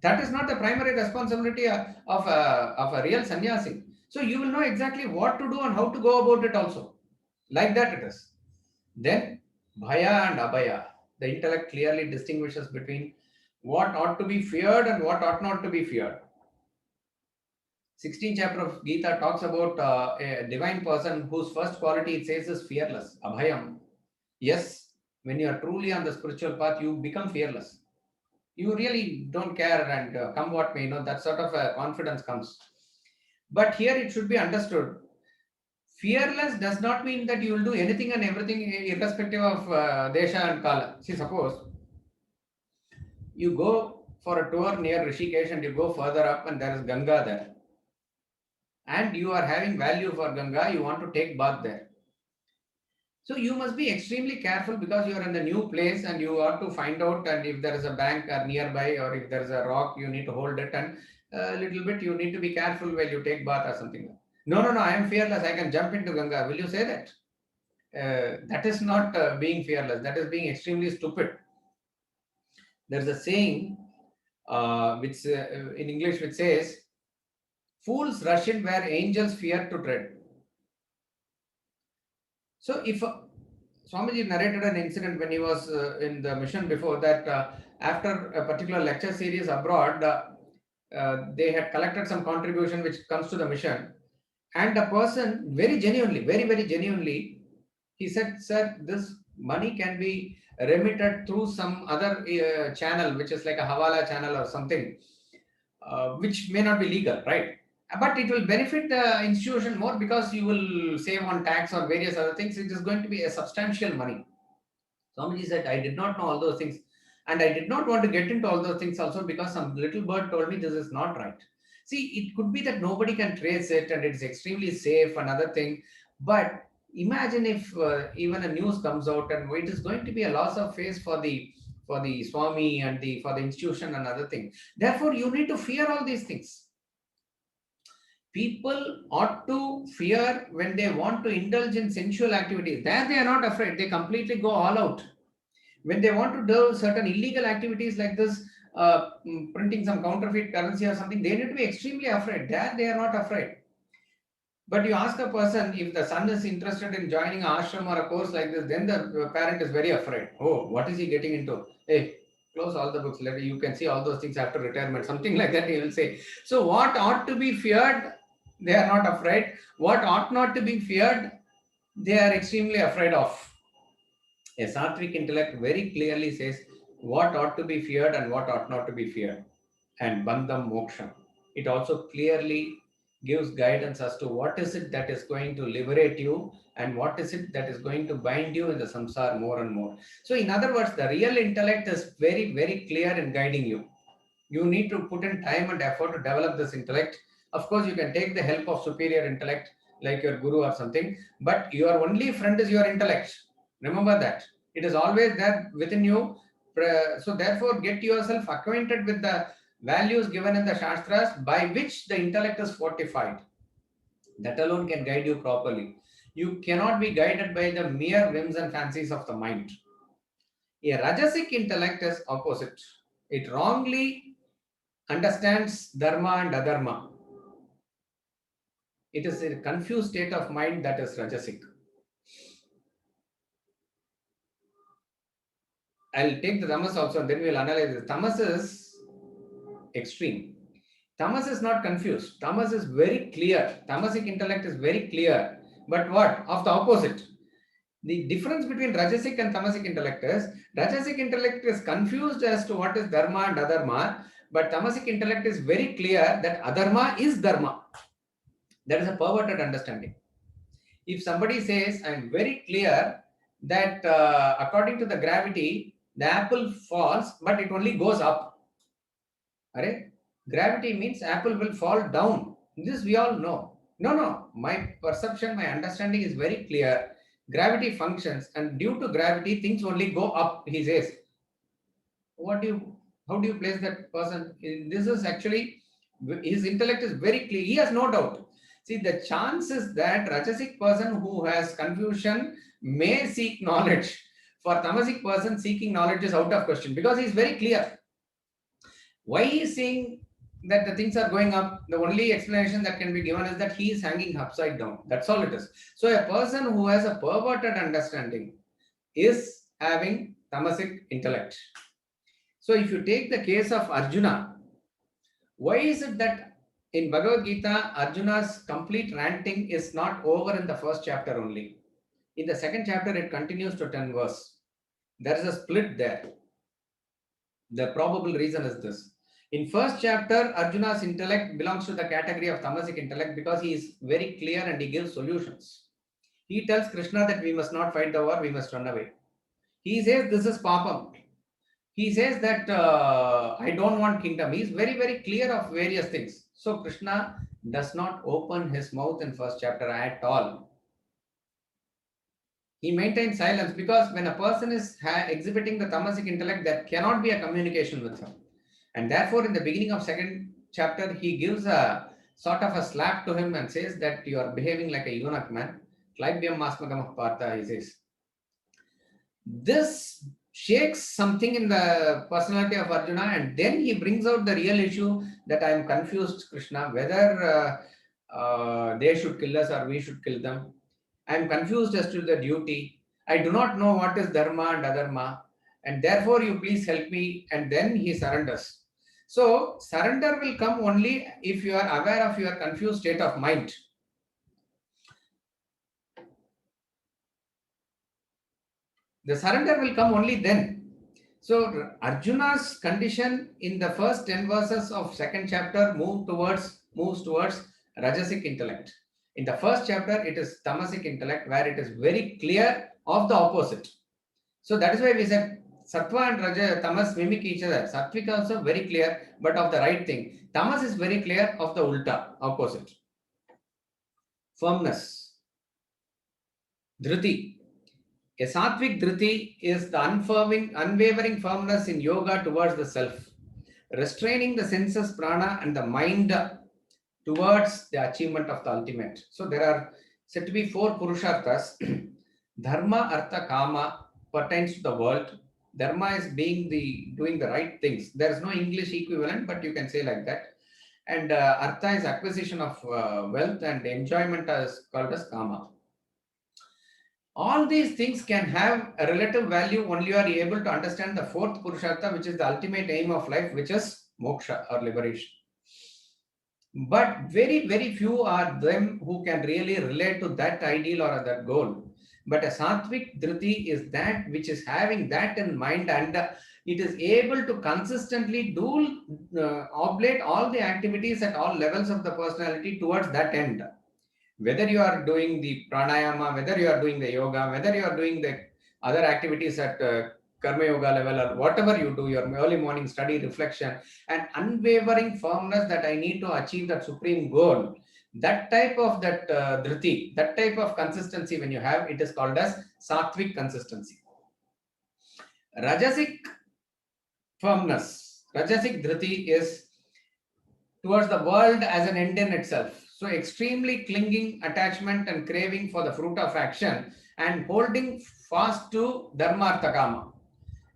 That is not the primary responsibility of a real sannyasi. So you will know exactly what to do and how to go about it also. Like that it is. Then bhaya and abhaya. The intellect clearly distinguishes between what ought to be feared and what ought not to be feared. 16th chapter of Gita talks about a divine person whose first quality it says is fearless, abhayam. Yes, when you are truly on the spiritual path, you become fearless. You really don't care and come what may, that sort of confidence comes. But here it should be understood. Fearless does not mean that you will do anything and everything irrespective of desha and kala. See, suppose you go for a tour near Rishikesh and you go further up and there is Ganga there. And you are having value for Ganga, you want to take bath there. So you must be extremely careful because you are in a new place and you want to find out, and if there is a bank nearby or if there is a rock, you need to hold it, and a little bit you need to be careful while you take bath or something. No, I am fearless. I can jump into Ganga. Will you say that? That is not being fearless. That is being extremely stupid. There is a saying which in English which says, "Fools rush in where angels fear to tread." So if Swamiji narrated an incident when he was in the mission before that after a particular lecture series abroad, they had collected some contribution which comes to the mission. And the person very genuinely, very genuinely, he said, "Sir, this money can be remitted through some other channel, which is like a Hawala channel or something, which may not be legal, right? But it will benefit the institution more because you will save on tax or various other things. It is going to be a substantial money." Swamiji said, "I did not know all those things. And I did not want to get into all those things also because some little bird told me this is not right." See, it could be that nobody can trace it and it's extremely safe, another thing. But imagine if even a news comes out and it is going to be a loss of face for the Swami and for the institution and other thing. Therefore, you need to fear all these things. People ought to fear when they want to indulge in sensual activities. There they are not afraid. They completely go all out. When they want to do certain illegal activities like this, printing some counterfeit currency or something, they need to be extremely afraid. There they are not afraid. But you ask a person if the son is interested in joining an ashram or a course like this, then the parent is very afraid. Oh, what is he getting into? Hey, close all the books. You can see all those things after retirement. Something like that he will say. So what ought to be feared, they are not afraid. What ought not to be feared, they are extremely afraid of. A sattvic intellect very clearly says what ought to be feared and what ought not to be feared. And bandham moksha. It also clearly gives guidance as to what is it that is going to liberate you and what is it that is going to bind you in the samsara more and more. So in other words, the real intellect is very clear in guiding you. You need to put in time and effort to develop this intellect. Of course, you can take the help of superior intellect like your guru or something, but your only friend is your intellect. Remember that. It is always there within you. So therefore, get yourself acquainted with the values given in the Shastras by which the intellect is fortified. That alone can guide you properly. You cannot be guided by the mere whims and fancies of the mind. A Rajasic intellect is opposite. It wrongly understands dharma and adharma. It is a confused state of mind that is Rajasic. I'll take the tamas also and then we'll analyze it. Tamas is extreme. Tamas is not confused. Tamas is very clear. Tamasic intellect is very clear. But what? Of the opposite. The difference between Rajasic and Tamasic intellect is Rajasic intellect is confused as to what is Dharma and Adharma, but Tamasic intellect is very clear that Adharma is Dharma. That is a perverted understanding. If somebody says, I'm very clear that according to the gravity, the apple falls, but it only goes up. Alright? Gravity means apple will fall down. This we all know. No. My perception, my understanding is very clear. Gravity functions, and due to gravity, things only go up, he says. How do you place that person? This is actually, his intellect is very clear. He has no doubt. See, the chances that Rajasic person who has confusion may seek knowledge. For Tamasic person, seeking knowledge is out of question because he is very clear. Why he is seeing that the things are going up? The only explanation that can be given is that he is hanging upside down. That's all it is. So a person who has a perverted understanding is having tamasic intellect. So if you take the case of Arjuna, why is it that in Bhagavad Gita, Arjuna's complete ranting is not over in the first chapter only? In the second chapter, it continues to 10 verse. There is a split there. The probable reason is this. In first chapter, Arjuna's intellect belongs to the category of tamasic intellect because he is very clear and he gives solutions. He tells Krishna that we must not fight the war, we must run away. He says this is papam. He says that I don't want kingdom. He is very, very clear of various things. So Krishna does not open his mouth in first chapter at all. He maintains silence because when a person is exhibiting the tamasic intellect, there cannot be a communication with him. And therefore, in the beginning of second chapter, he gives a sort of a slap to him and says that you are behaving like a eunuch man. Klaibyam masmagamah partha, he says. This shakes something in the personality of Arjuna, and then he brings out the real issue that I am confused, Krishna, whether they should kill us or we should kill them. I am confused as to the duty. I do not know what is dharma and adharma, and therefore you please help me. And then he surrenders. So surrender will come only if you are aware of your confused state of mind. The surrender will come only then. So Arjuna's condition in the first 10 verses of second chapter moves towards rajasic intellect. In the first chapter, it is tamasic intellect where it is very clear of the opposite. So that is why we said sattva and raja, tamas mimic each other. Sattvic also very clear, but of the right thing. Tamas is very clear of the ulta, opposite. Firmness. Dhriti. A sattvic dhriti is the unwavering firmness in yoga towards the self, restraining the senses, prana, and the mind towards the achievement of the ultimate. So there are said to be four purusharthas. Dharma, artha, kama pertains to the world. Dharma is doing the right things. There is no English equivalent, but you can say like that. And artha is acquisition of wealth, and enjoyment is called as kama. All these things can have a relative value only you are able to understand the fourth purushartha, which is the ultimate aim of life, which is moksha or liberation. But very, very few are them who can really relate to that ideal or that goal. But a sattvic dhriti is that which is having that in mind, and it is able to consistently oblate all the activities at all levels of the personality towards that end. Whether you are doing the pranayama, whether you are doing the yoga, whether you are doing the other activities at karma yoga level or whatever you do, your early morning study, reflection, and unwavering firmness that I need to achieve that supreme goal. That type of dhriti, that type of consistency when you have, it is called as sattvic consistency. Rajasic firmness, rajasic dhriti is towards the world as an end in itself. So extremely clinging attachment and craving for the fruit of action and holding fast to dharmartha kama.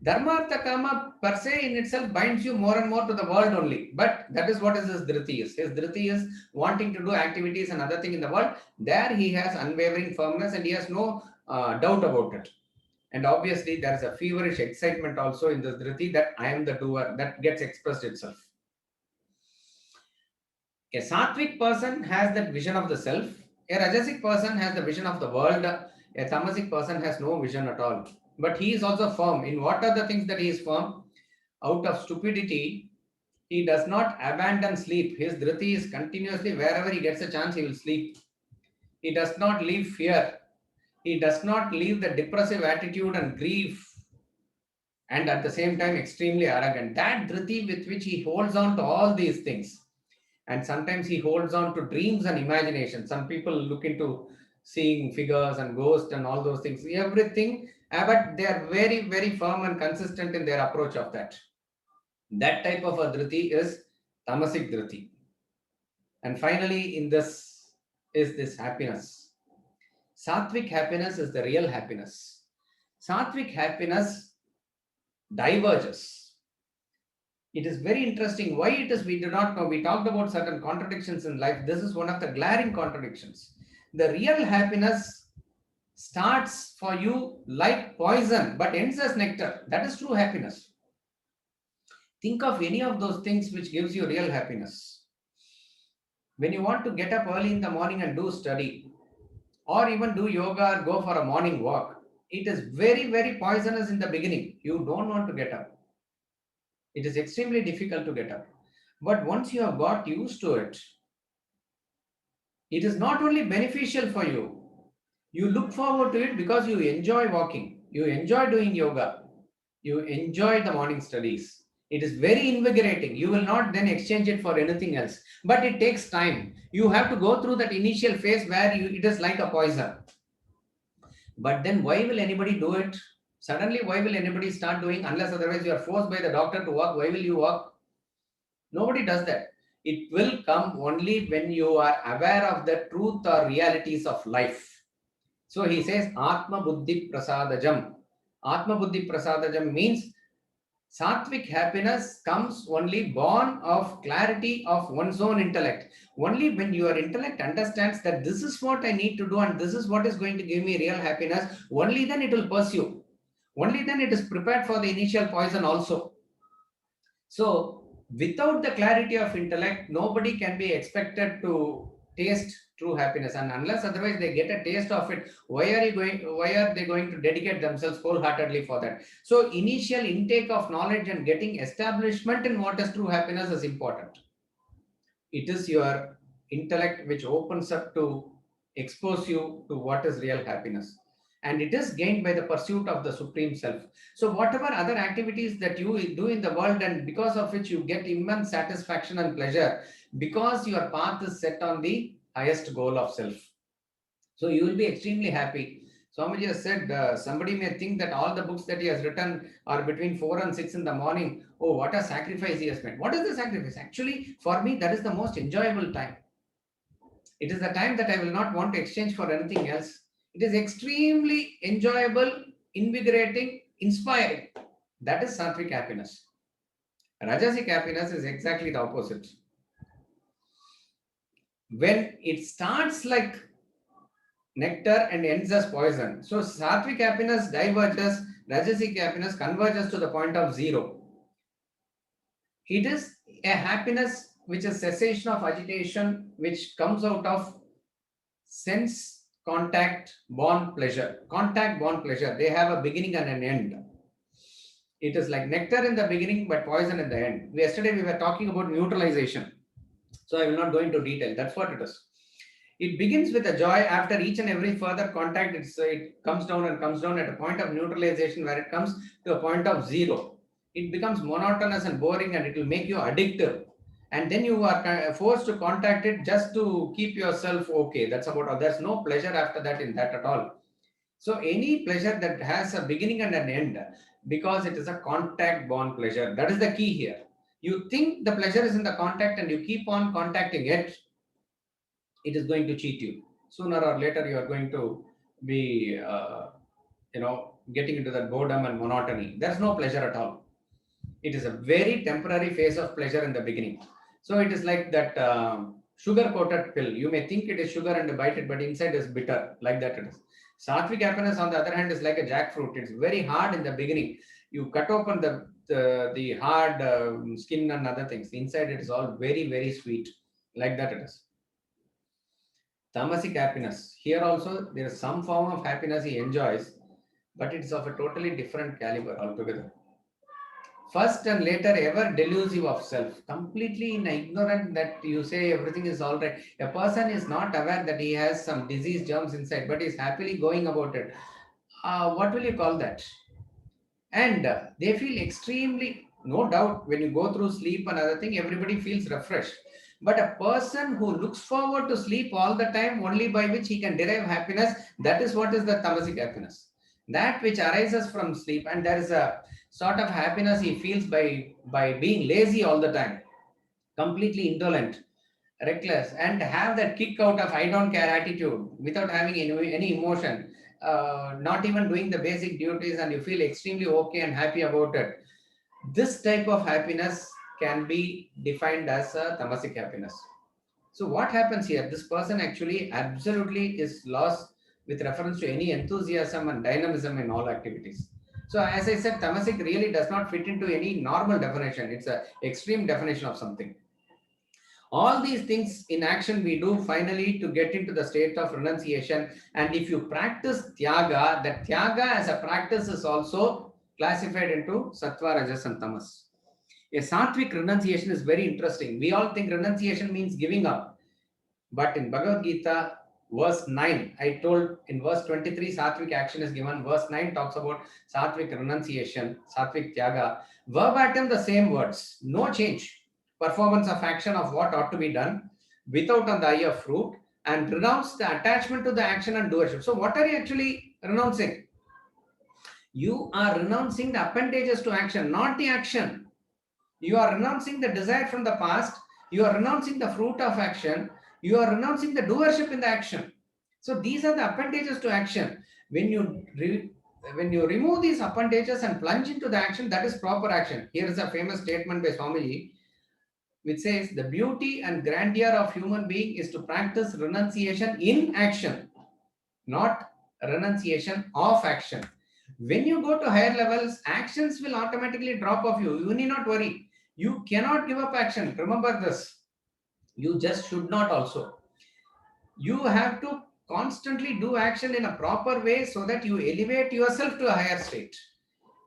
Dharmartha kama per se in itself binds you more and more to the world only. But that is what his dhriti is. His dhriti is wanting to do activities and other thing in the world. There he has unwavering firmness and he has no doubt about it. And obviously there is a feverish excitement also in this dhriti that I am the doer, that gets expressed itself. A sattvic person has that vision of the self. A rajasic person has the vision of the world. A tamasic person has no vision at all. But he is also firm. In what are the things that he is firm? Out of stupidity, he does not abandon sleep. His dhriti is continuously, wherever he gets a chance, he will sleep. He does not leave fear. He does not leave the depressive attitude and grief. And at the same time, extremely arrogant. That dhriti with which he holds on to all these things. And sometimes he holds on to dreams and imagination. Some people look into seeing figures and ghosts and all those things, everything, but they are very, very firm and consistent in their approach of that. That type of a dhriti is tamasic dhriti. And finally, in this is this happiness. Sattvic happiness is the real happiness. Sattvic happiness diverges. It is very interesting. Why it is, we do not know. We talked about certain contradictions in life. This is one of the glaring contradictions. The real happiness starts for you like poison, but ends as nectar. That is true happiness. Think of any of those things which gives you real happiness. When you want to get up early in the morning and do study, or even do yoga or go for a morning walk, it is very, very poisonous in the beginning. You don't want to get up. It is extremely difficult to get up. But once you have got used to it, it is not only beneficial for you, you look forward to it because you enjoy walking, you enjoy doing yoga, you enjoy the morning studies. It is very invigorating. You will not then exchange it for anything else. But it takes time. You have to go through that initial phase where it is like a poison. But then why will anybody do it? Suddenly, why will anybody start doing, unless otherwise you are forced by the doctor to walk? Why will you walk? Nobody does that. It will come only when you are aware of the truth or realities of life. So he says, Atma Buddhi Prasadajam. Atma Buddhi Prasadajam means sattvic happiness comes only born of clarity of one's own intellect. Only when your intellect understands that this is what I need to do and this is what is going to give me real happiness, only then it will pursue. Only then it is prepared for the initial poison also. So, without the clarity of intellect, nobody can be expected to taste true happiness. And unless otherwise they get a taste of it, why are they going to dedicate themselves wholeheartedly for that? So, initial intake of knowledge and getting establishment in what is true happiness is important. It is your intellect which opens up to expose you to what is real happiness, and it is gained by the pursuit of the supreme self. So whatever other activities that you do in the world, and because of which you get immense satisfaction and pleasure, because your path is set on the highest goal of self, so you will be extremely happy. Swamiji has said, somebody may think that all the books that he has written are between 4 and 6 in the morning. Oh, what a sacrifice he has made. What is the sacrifice? Actually, for me, that is the most enjoyable time. It is the time that I will not want to exchange for anything else. It is extremely enjoyable, invigorating, inspiring. That is sattvic happiness. Rajasic happiness is exactly the opposite. When it starts like nectar and ends as poison. So sattvic happiness diverges, rajasic happiness converges to the point of zero. It is a happiness which is cessation of agitation, which comes out of sense contact born pleasure. Contact born pleasure. They have a beginning and an end. It is like nectar in the beginning, but poison in the end. Yesterday we were talking about neutralization. So I will not go into detail. That's what it is. It begins with a joy. After each and every further contact, it comes down and comes down at a point of neutralization where it comes to a point of zero. It becomes monotonous and boring, and it will make you addictive. And then you are forced to contact it just to keep yourself okay. That's about all. There's no pleasure after that in that at all. So any pleasure that has a beginning and an end, because it is a contact born pleasure, that is the key here. You think the pleasure is in the contact and you keep on contacting it, it is going to cheat you. Sooner or later, you are going to be, getting into that boredom and monotony. There's no pleasure at all. It is a very temporary phase of pleasure in the beginning. So it is like that sugar-coated pill. You may think it is sugar and bite it, but inside is bitter. Like that it is. Sattvic happiness, on the other hand, is like a jackfruit. It's very hard in the beginning. You cut open the hard skin and other things. Inside it is all very, very sweet. Like that it is. Tamasic happiness. Here also, there is some form of happiness he enjoys, but it is of a totally different caliber altogether. First and later, ever delusive of self, completely ignorant that you say everything is all right. A person is not aware that he has some disease germs inside, but is happily going about it. What will you call that? And they feel extremely, no doubt, when you go through sleep and other thing, everybody feels refreshed. But a person who looks forward to sleep all the time, only by which he can derive happiness, that is what is the tamasic happiness. That which arises from sleep, and there is a sort of happiness he feels by being lazy all the time, completely indolent, reckless, and have that kick out of I don't care attitude without having any emotion, not even doing the basic duties, and you feel extremely okay and happy about it. This type of happiness can be defined as a tamasic happiness. So what happens here? This person actually absolutely is lost with reference to any enthusiasm and dynamism in all activities. So as I said, tamasic really does not fit into any normal definition. It's an extreme definition of something. All these things in action we do finally to get into the state of renunciation. And if you practice Tyaga, that Tyaga as a practice is also classified into Sattva, Rajas and Tamas. A sattvic renunciation is very interesting. We all think renunciation means giving up. But in Bhagavad Gita, verse 9, I told in verse 23, sattvic action is given. Verse 9 talks about sattvic renunciation, sattvic Tyaga. Verbatim the same words, no change. Performance of action of what ought to be done without on the eye of fruit, and renounce the attachment to the action and doership. So, what are you actually renouncing? You are renouncing the appendages to action, not the action. You are renouncing the desire from the past. You are renouncing the fruit of action. You are renouncing the doership in the action. So these are the appendages to action. When you remove these appendages and plunge into the action, that is proper action. Here is a famous statement by Swamiji, which says the beauty and grandeur of human being is to practice renunciation in action, not renunciation of action. When you go to higher levels, actions will automatically drop off you. You need not worry. You cannot give up action. Remember this. You just should not also. You have to constantly do action in a proper way so that you elevate yourself to a higher state.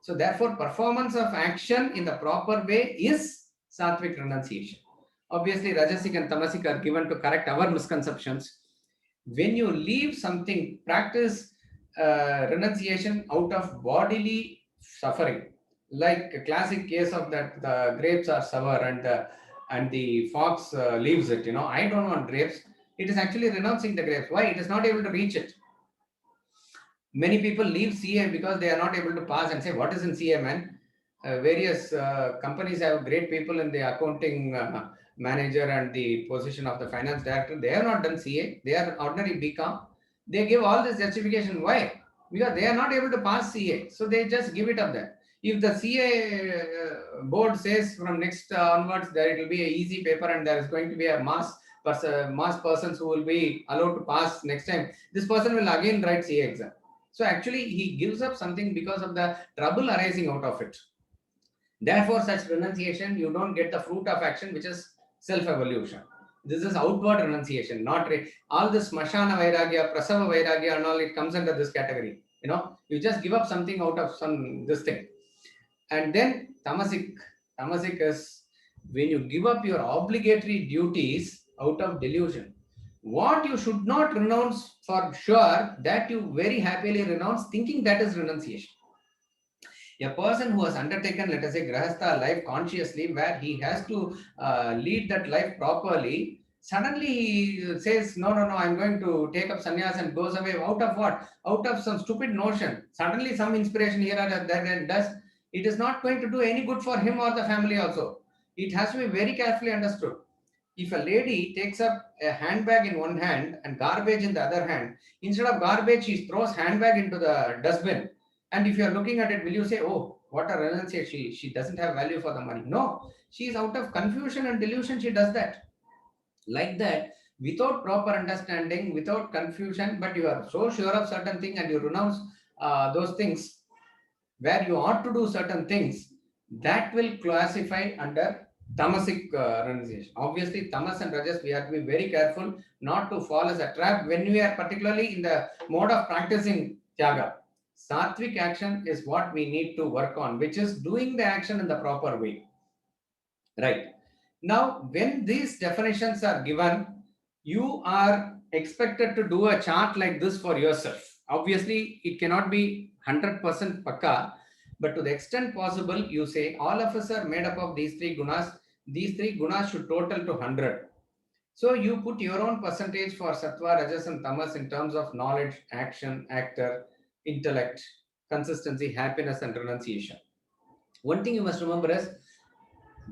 So therefore, performance of action in the proper way is sattvic renunciation. Obviously, Rajasic and Tamasic are given to correct our misconceptions. When you leave something, practice renunciation out of bodily suffering. Like a classic case of that, the grapes are sour and the fox leaves it. I don't want grapes. It is actually renouncing the grapes. Why? It is not able to reach it. Many people leave CA because they are not able to pass and say, what is in CA, man? Various companies have great people in the accounting manager and the position of the finance director. They have not done CA. They are ordinary BCom. They give all this justification. Why? Because they are not able to pass CA. So they just give it up there. If the CA board says from next onwards that it will be an easy paper and there is going to be a mass persons who will be allowed to pass next time, this person will again write CA exam. So actually he gives up something because of the trouble arising out of it. Therefore, such renunciation, you don't get the fruit of action, which is self-evolution. This is outward renunciation, not all this smashana vairagya, prasava vairagya and all, it comes under this category. You just give up something out of this thing. And then tamasic is when you give up your obligatory duties out of delusion. What you should not renounce for sure, that you very happily renounce, thinking that is renunciation. A person who has undertaken, let us say, grahastha life consciously, where he has to lead that life properly, suddenly he says, no, I'm going to take up sannyas, and goes away. Out of what? Out of some stupid notion. Suddenly some inspiration here or there and does. It is not going to do any good for him or the family also. It has to be very carefully understood. If a lady takes up a handbag in one hand and garbage in the other hand, instead of garbage, she throws handbag into the dustbin. And if you are looking at it, will you say, oh, what a renunciation, she doesn't have value for the money? No, she is out of confusion and delusion, she does that. Like that, without proper understanding, without confusion, but you are so sure of certain thing and you renounce those things where you ought to do certain things, that will classify under tamasic renunciation. Obviously, tamas and rajas, we have to be very careful not to fall as a trap when we are particularly in the mode of practicing tyaga. Sattvic action is what we need to work on, which is doing the action in the proper way. Right. Now, when these definitions are given, you are expected to do a chart like this for yourself. Obviously, it cannot be 100% pakka, but to the extent possible, you say all of us are made up of these three gunas. These three gunas should total to 100. So you put your own percentage for sattva, rajas, and tamas in terms of knowledge, action, actor, intellect, consistency, happiness, and renunciation. One thing you must remember is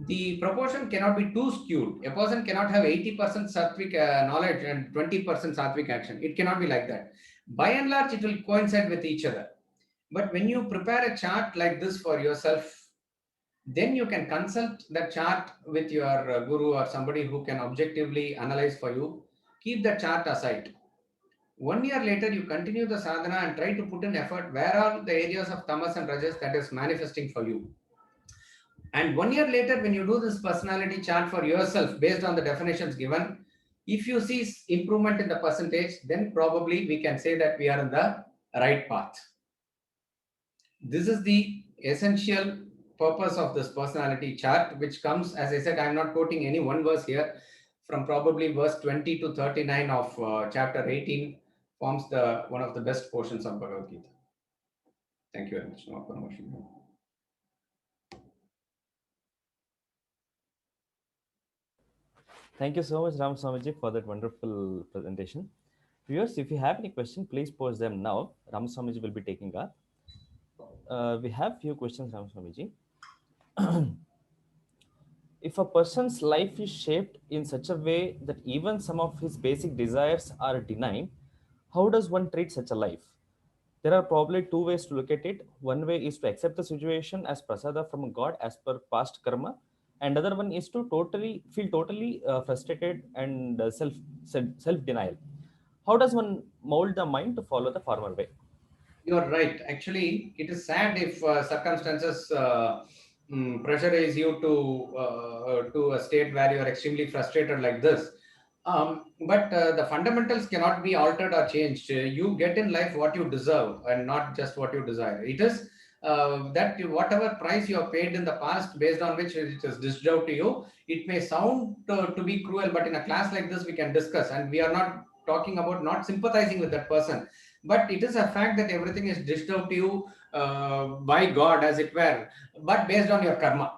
the proportion cannot be too skewed. A person cannot have 80% sattvic knowledge and 20% sattvic action. It cannot be like that. By and large, it will coincide with each other. But when you prepare a chart like this for yourself, then you can consult the chart with your guru or somebody who can objectively analyze for you. Keep the chart aside. 1 year later, you continue the sadhana and try to put in effort. Where are the areas of tamas and rajas that is manifesting for you? And 1 year later, when you do this personality chart for yourself based on the definitions given, if you see improvement in the percentage, then probably we can say that we are in the right path. This is the essential purpose of this personality chart, which comes, as I said, I'm not quoting any one verse here, from probably verse 20 to 39 of chapter 18, forms the one of the best portions of Bhagavad Gita. Thank you very much. No promotion. Thank you so much, Ram Swamiji, for that wonderful presentation. Viewers, if you have any question, please post them now. Ram Swamiji will be taking up. We have few questions, Ram Swamiji. If a person's life is shaped in such a way that even some of his basic desires are denied, how does one treat such a life? There are probably two ways to look at it. One way is to accept the situation as prasada from God as per past karma, and other one is to totally frustrated and self denial. How does one mold the mind to follow the former way? You're right. Actually, it is sad if circumstances pressurize you to a state where you are extremely frustrated like this. But the fundamentals cannot be altered or changed. You get in life what you deserve and not just what you desire. It is that whatever price you have paid in the past, based on which it is dished out to you, it may sound to be cruel, but in a class like this, we can discuss, and we are not talking about not sympathizing with that person, but it is a fact that everything is dished out to you by God, as it were, but based on your karma.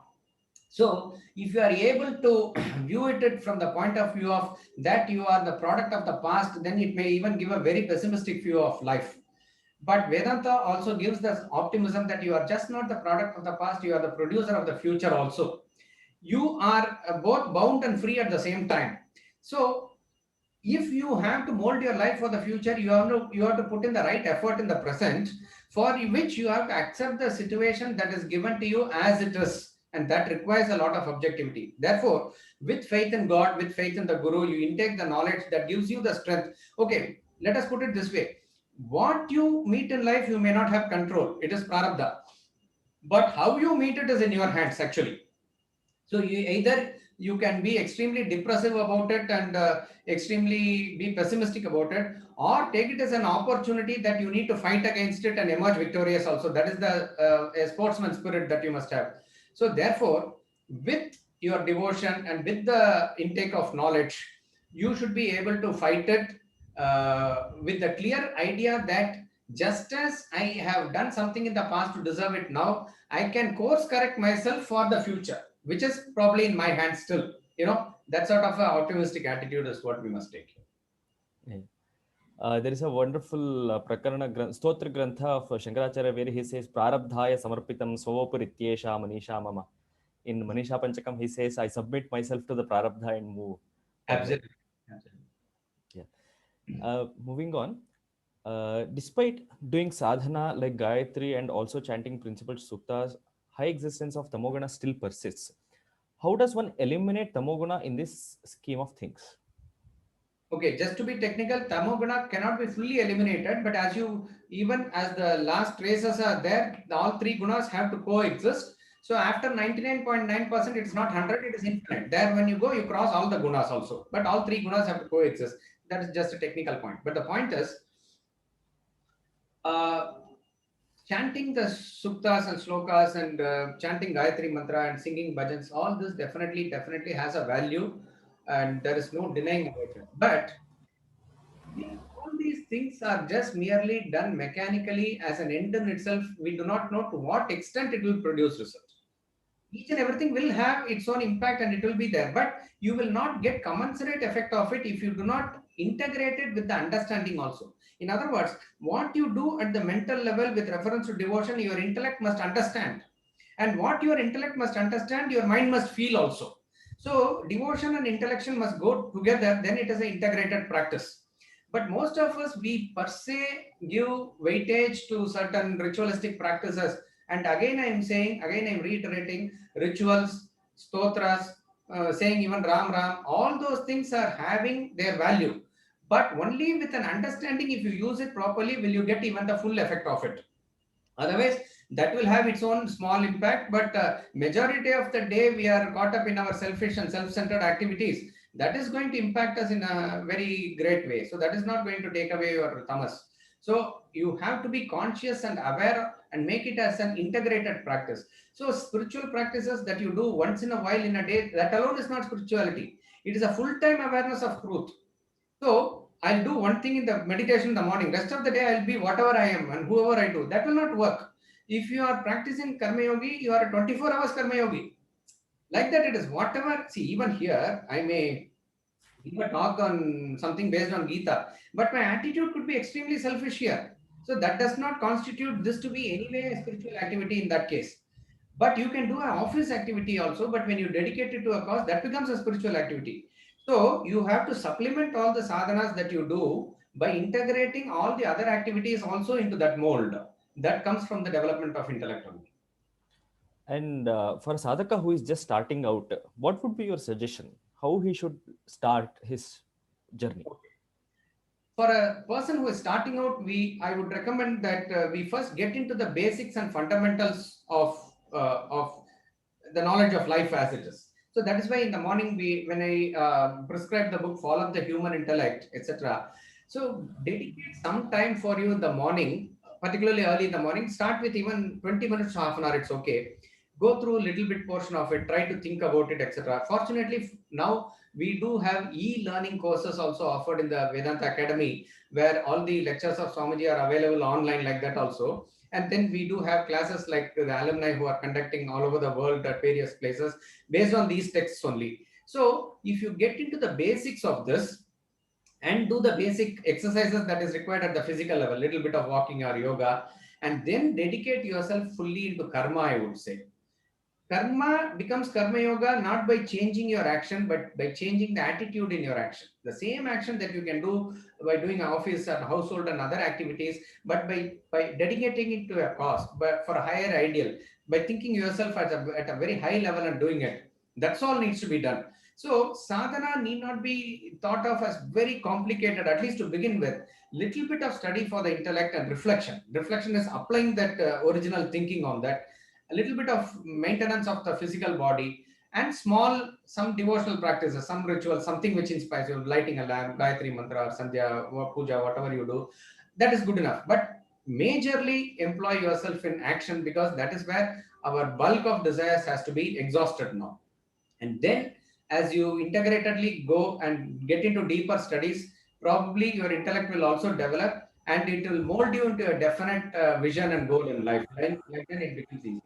So, if you are able to view it from the point of view of that you are the product of the past, then it may even give a very pessimistic view of life. But Vedanta also gives this optimism that you are just not the product of the past, you are the producer of the future also. You are both bound and free at the same time. So, if you have to mold your life for the future, you have to put in the right effort in the present, for which you have to accept the situation that is given to you as it is, and that requires a lot of objectivity. Therefore, with faith in God, with faith in the guru, you intake the knowledge that gives you the strength. Okay, let us put it this way: what you meet in life, you may not have control, it is prarabdha, but how you meet it is in your hands actually. So you can be extremely depressive about it and extremely be pessimistic about it, or take it as an opportunity that you need to fight against it and emerge victorious also. That is the a sportsman spirit that you must have. So therefore, with your devotion and with the intake of knowledge, you should be able to fight it with the clear idea that just as I have done something in the past to deserve it now, I can course correct myself for the future, which is probably in my hands still. That sort of an optimistic attitude is what we must take. Yeah. There is a wonderful Stotra Grantha of Shankaracharya where he says, Prarabdhaya Samarpitam Svavopurityesha Manisha Mama. In Manisha Panchakam, he says, I submit myself to the Prarabdha and move forward. Absolutely. Yeah. Moving on. Despite doing sadhana like Gayatri and also chanting principal suktas, high existence of tamoguna still persists. How does one eliminate tamoguna in this scheme of things? Okay, just to be technical, tamoguna cannot be fully eliminated, but even as the last traces are there, all three gunas have to coexist. So after 99.9%, it's not 100, it is infinite. There, when you go, you cross all the gunas also, but all three gunas have to coexist. That is just a technical point. But the point is, chanting the suktas and slokas and chanting Gayatri mantra and singing bhajans, all this definitely has a value, and there is no denying about it. But if all these things are just merely done mechanically as an end in itself, we do not know to what extent it will produce result. Each and everything will have its own impact and it will be there, but you will not get commensurate effect of it if you do not integrate it with the understanding also. In other words, what you do at the mental level with reference to devotion, your intellect must understand, and what your intellect must understand, your mind must feel also. So devotion and intellection must go together, then it is an integrated practice. But most of us, we per se give weightage to certain ritualistic practices And again, I am saying, again, I am reiterating rituals, stotras, saying even Ram Ram, all those things are having their value. But only with an understanding, if you use it properly, will you get even the full effect of it. Otherwise, that will have its own small impact. But majority of the day, we are caught up in our selfish and self-centered activities. That is going to impact us in a very great way. So that is not going to take away your tamas. So you have to be conscious and aware and make it as an integrated practice. So spiritual practices that you do once in a while in a day, that alone is not spirituality. It is a full-time awareness of truth. So I'll do one thing in the meditation in the morning. Rest of the day I'll be whatever I am and whoever I do. That will not work. If you are practicing karma yogi, you are a 24 hours karma yogi. Like that it is whatever. See, even here I may give a talk on something based on Gita, but my attitude could be extremely selfish here. So that does not constitute this to be anyway a spiritual activity in that case. But you can do an office activity also, but when you dedicate it to a cause, that becomes a spiritual activity. So you have to supplement all the sadhanas that you do by integrating all the other activities also into that mold. That comes from the development of intellect only. And for a sadhaka who is just starting out, what would be your suggestion? How he should start his journey? For a person who is starting out, I would recommend that we first get into the basics and fundamentals of the knowledge of life as it is. So that is why in the morning, when I prescribe the book Fall of the Human Intellect, etc. So dedicate some time for you in the morning, particularly early in the morning. Start with even 20 minutes to half an hour. It's okay. Go through a little bit portion of it. Try to think about it, etc. Fortunately, now we do have e-learning courses also offered in the Vedanta Academy, where all the lectures of Swamiji are available online like that also. And then we do have classes like the alumni who are conducting all over the world at various places based on these texts only. So if you get into the basics of this and do the basic exercises that is required at the physical level, little bit of walking or yoga, and then dedicate yourself fully into karma, I would say. Karma becomes karma yoga not by changing your action, but by changing the attitude in your action. The same action that you can do by doing office and household and other activities, but by dedicating it to a cause, but for a higher ideal, by thinking yourself at a very high level and doing it. That's all needs to be done. So sadhana need not be thought of as very complicated, at least to begin with. Little bit of study for the intellect and reflection. Reflection is applying that original thinking on that, a little bit of maintenance of the physical body, and small some devotional practices, some rituals, something which inspires you, lighting a lamp, Gayatri mantra or Sandhya or puja, whatever you do, that is good enough. But majorly employ yourself in action, because that is where our bulk of desires has to be exhausted now. And then as you integratedly go and get into deeper studies, probably your intellect will also develop and it will mold you into a definite vision and goal in life. Then it becomes easy.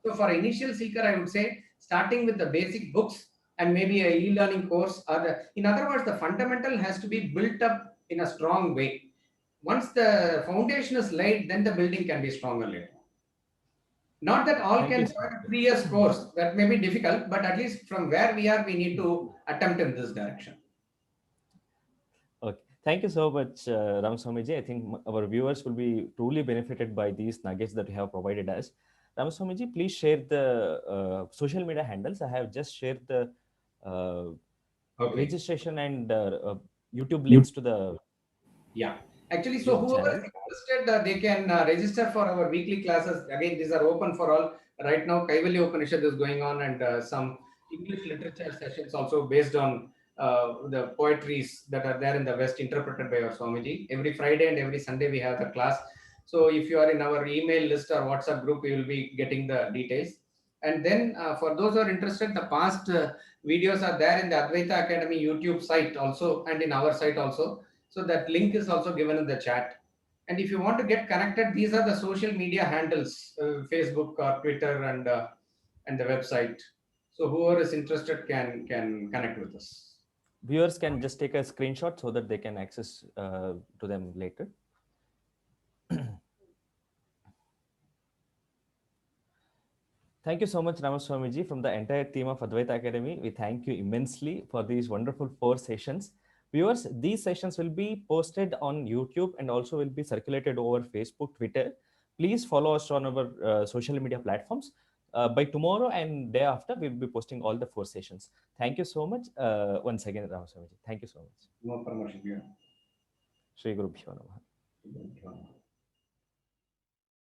So for initial seeker, I would say starting with the basic books and maybe a e-learning course, or in other words, the fundamental has to be built up in a strong way. Once the foundation is laid, then the building can be stronger later. Not that all Thank you can so join a much. 3 years course. That may be difficult, but at least from where we are, we need to attempt in this direction. Okay. Thank you so much, Ramaswamiji. I think our viewers will be truly benefited by these nuggets that you have provided us. Ramaswamiji, please share the social media handles. I have just shared the uh, Okay. registration and YouTube links to the Yeah. Actually, so YouTube whoever channel. is interested, they can register for our weekly classes. Again, these are open for all. Right now, Kaivalya Upanishad is going on, and some English literature sessions also based on the poetries that are there in the West, interpreted by our Swamiji. Every Friday and every Sunday, we have the class. So if you are in our email list or WhatsApp group, you will be getting the details. And then for those who are interested, the past videos are there in the Advaita Academy YouTube site also, and in our site also. So that link is also given in the chat. And if you want to get connected, these are the social media handles, Facebook or Twitter, and the website. So whoever is interested can connect with us. Viewers can just take a screenshot so that they can access to them later. Thank you so much, Ramaswamiji. From the entire team of Advaita Academy, we thank you immensely for these wonderful 4 sessions. Viewers, these sessions will be posted on YouTube and also will be circulated over Facebook, Twitter. please follow us on our social media platforms. By tomorrow and day after, we'll be posting all the 4 sessions. Thank you so much once again, Ramaswamiji. Thank you so much. No promotion. Yeah. Shri Guru Bhyo Namaha.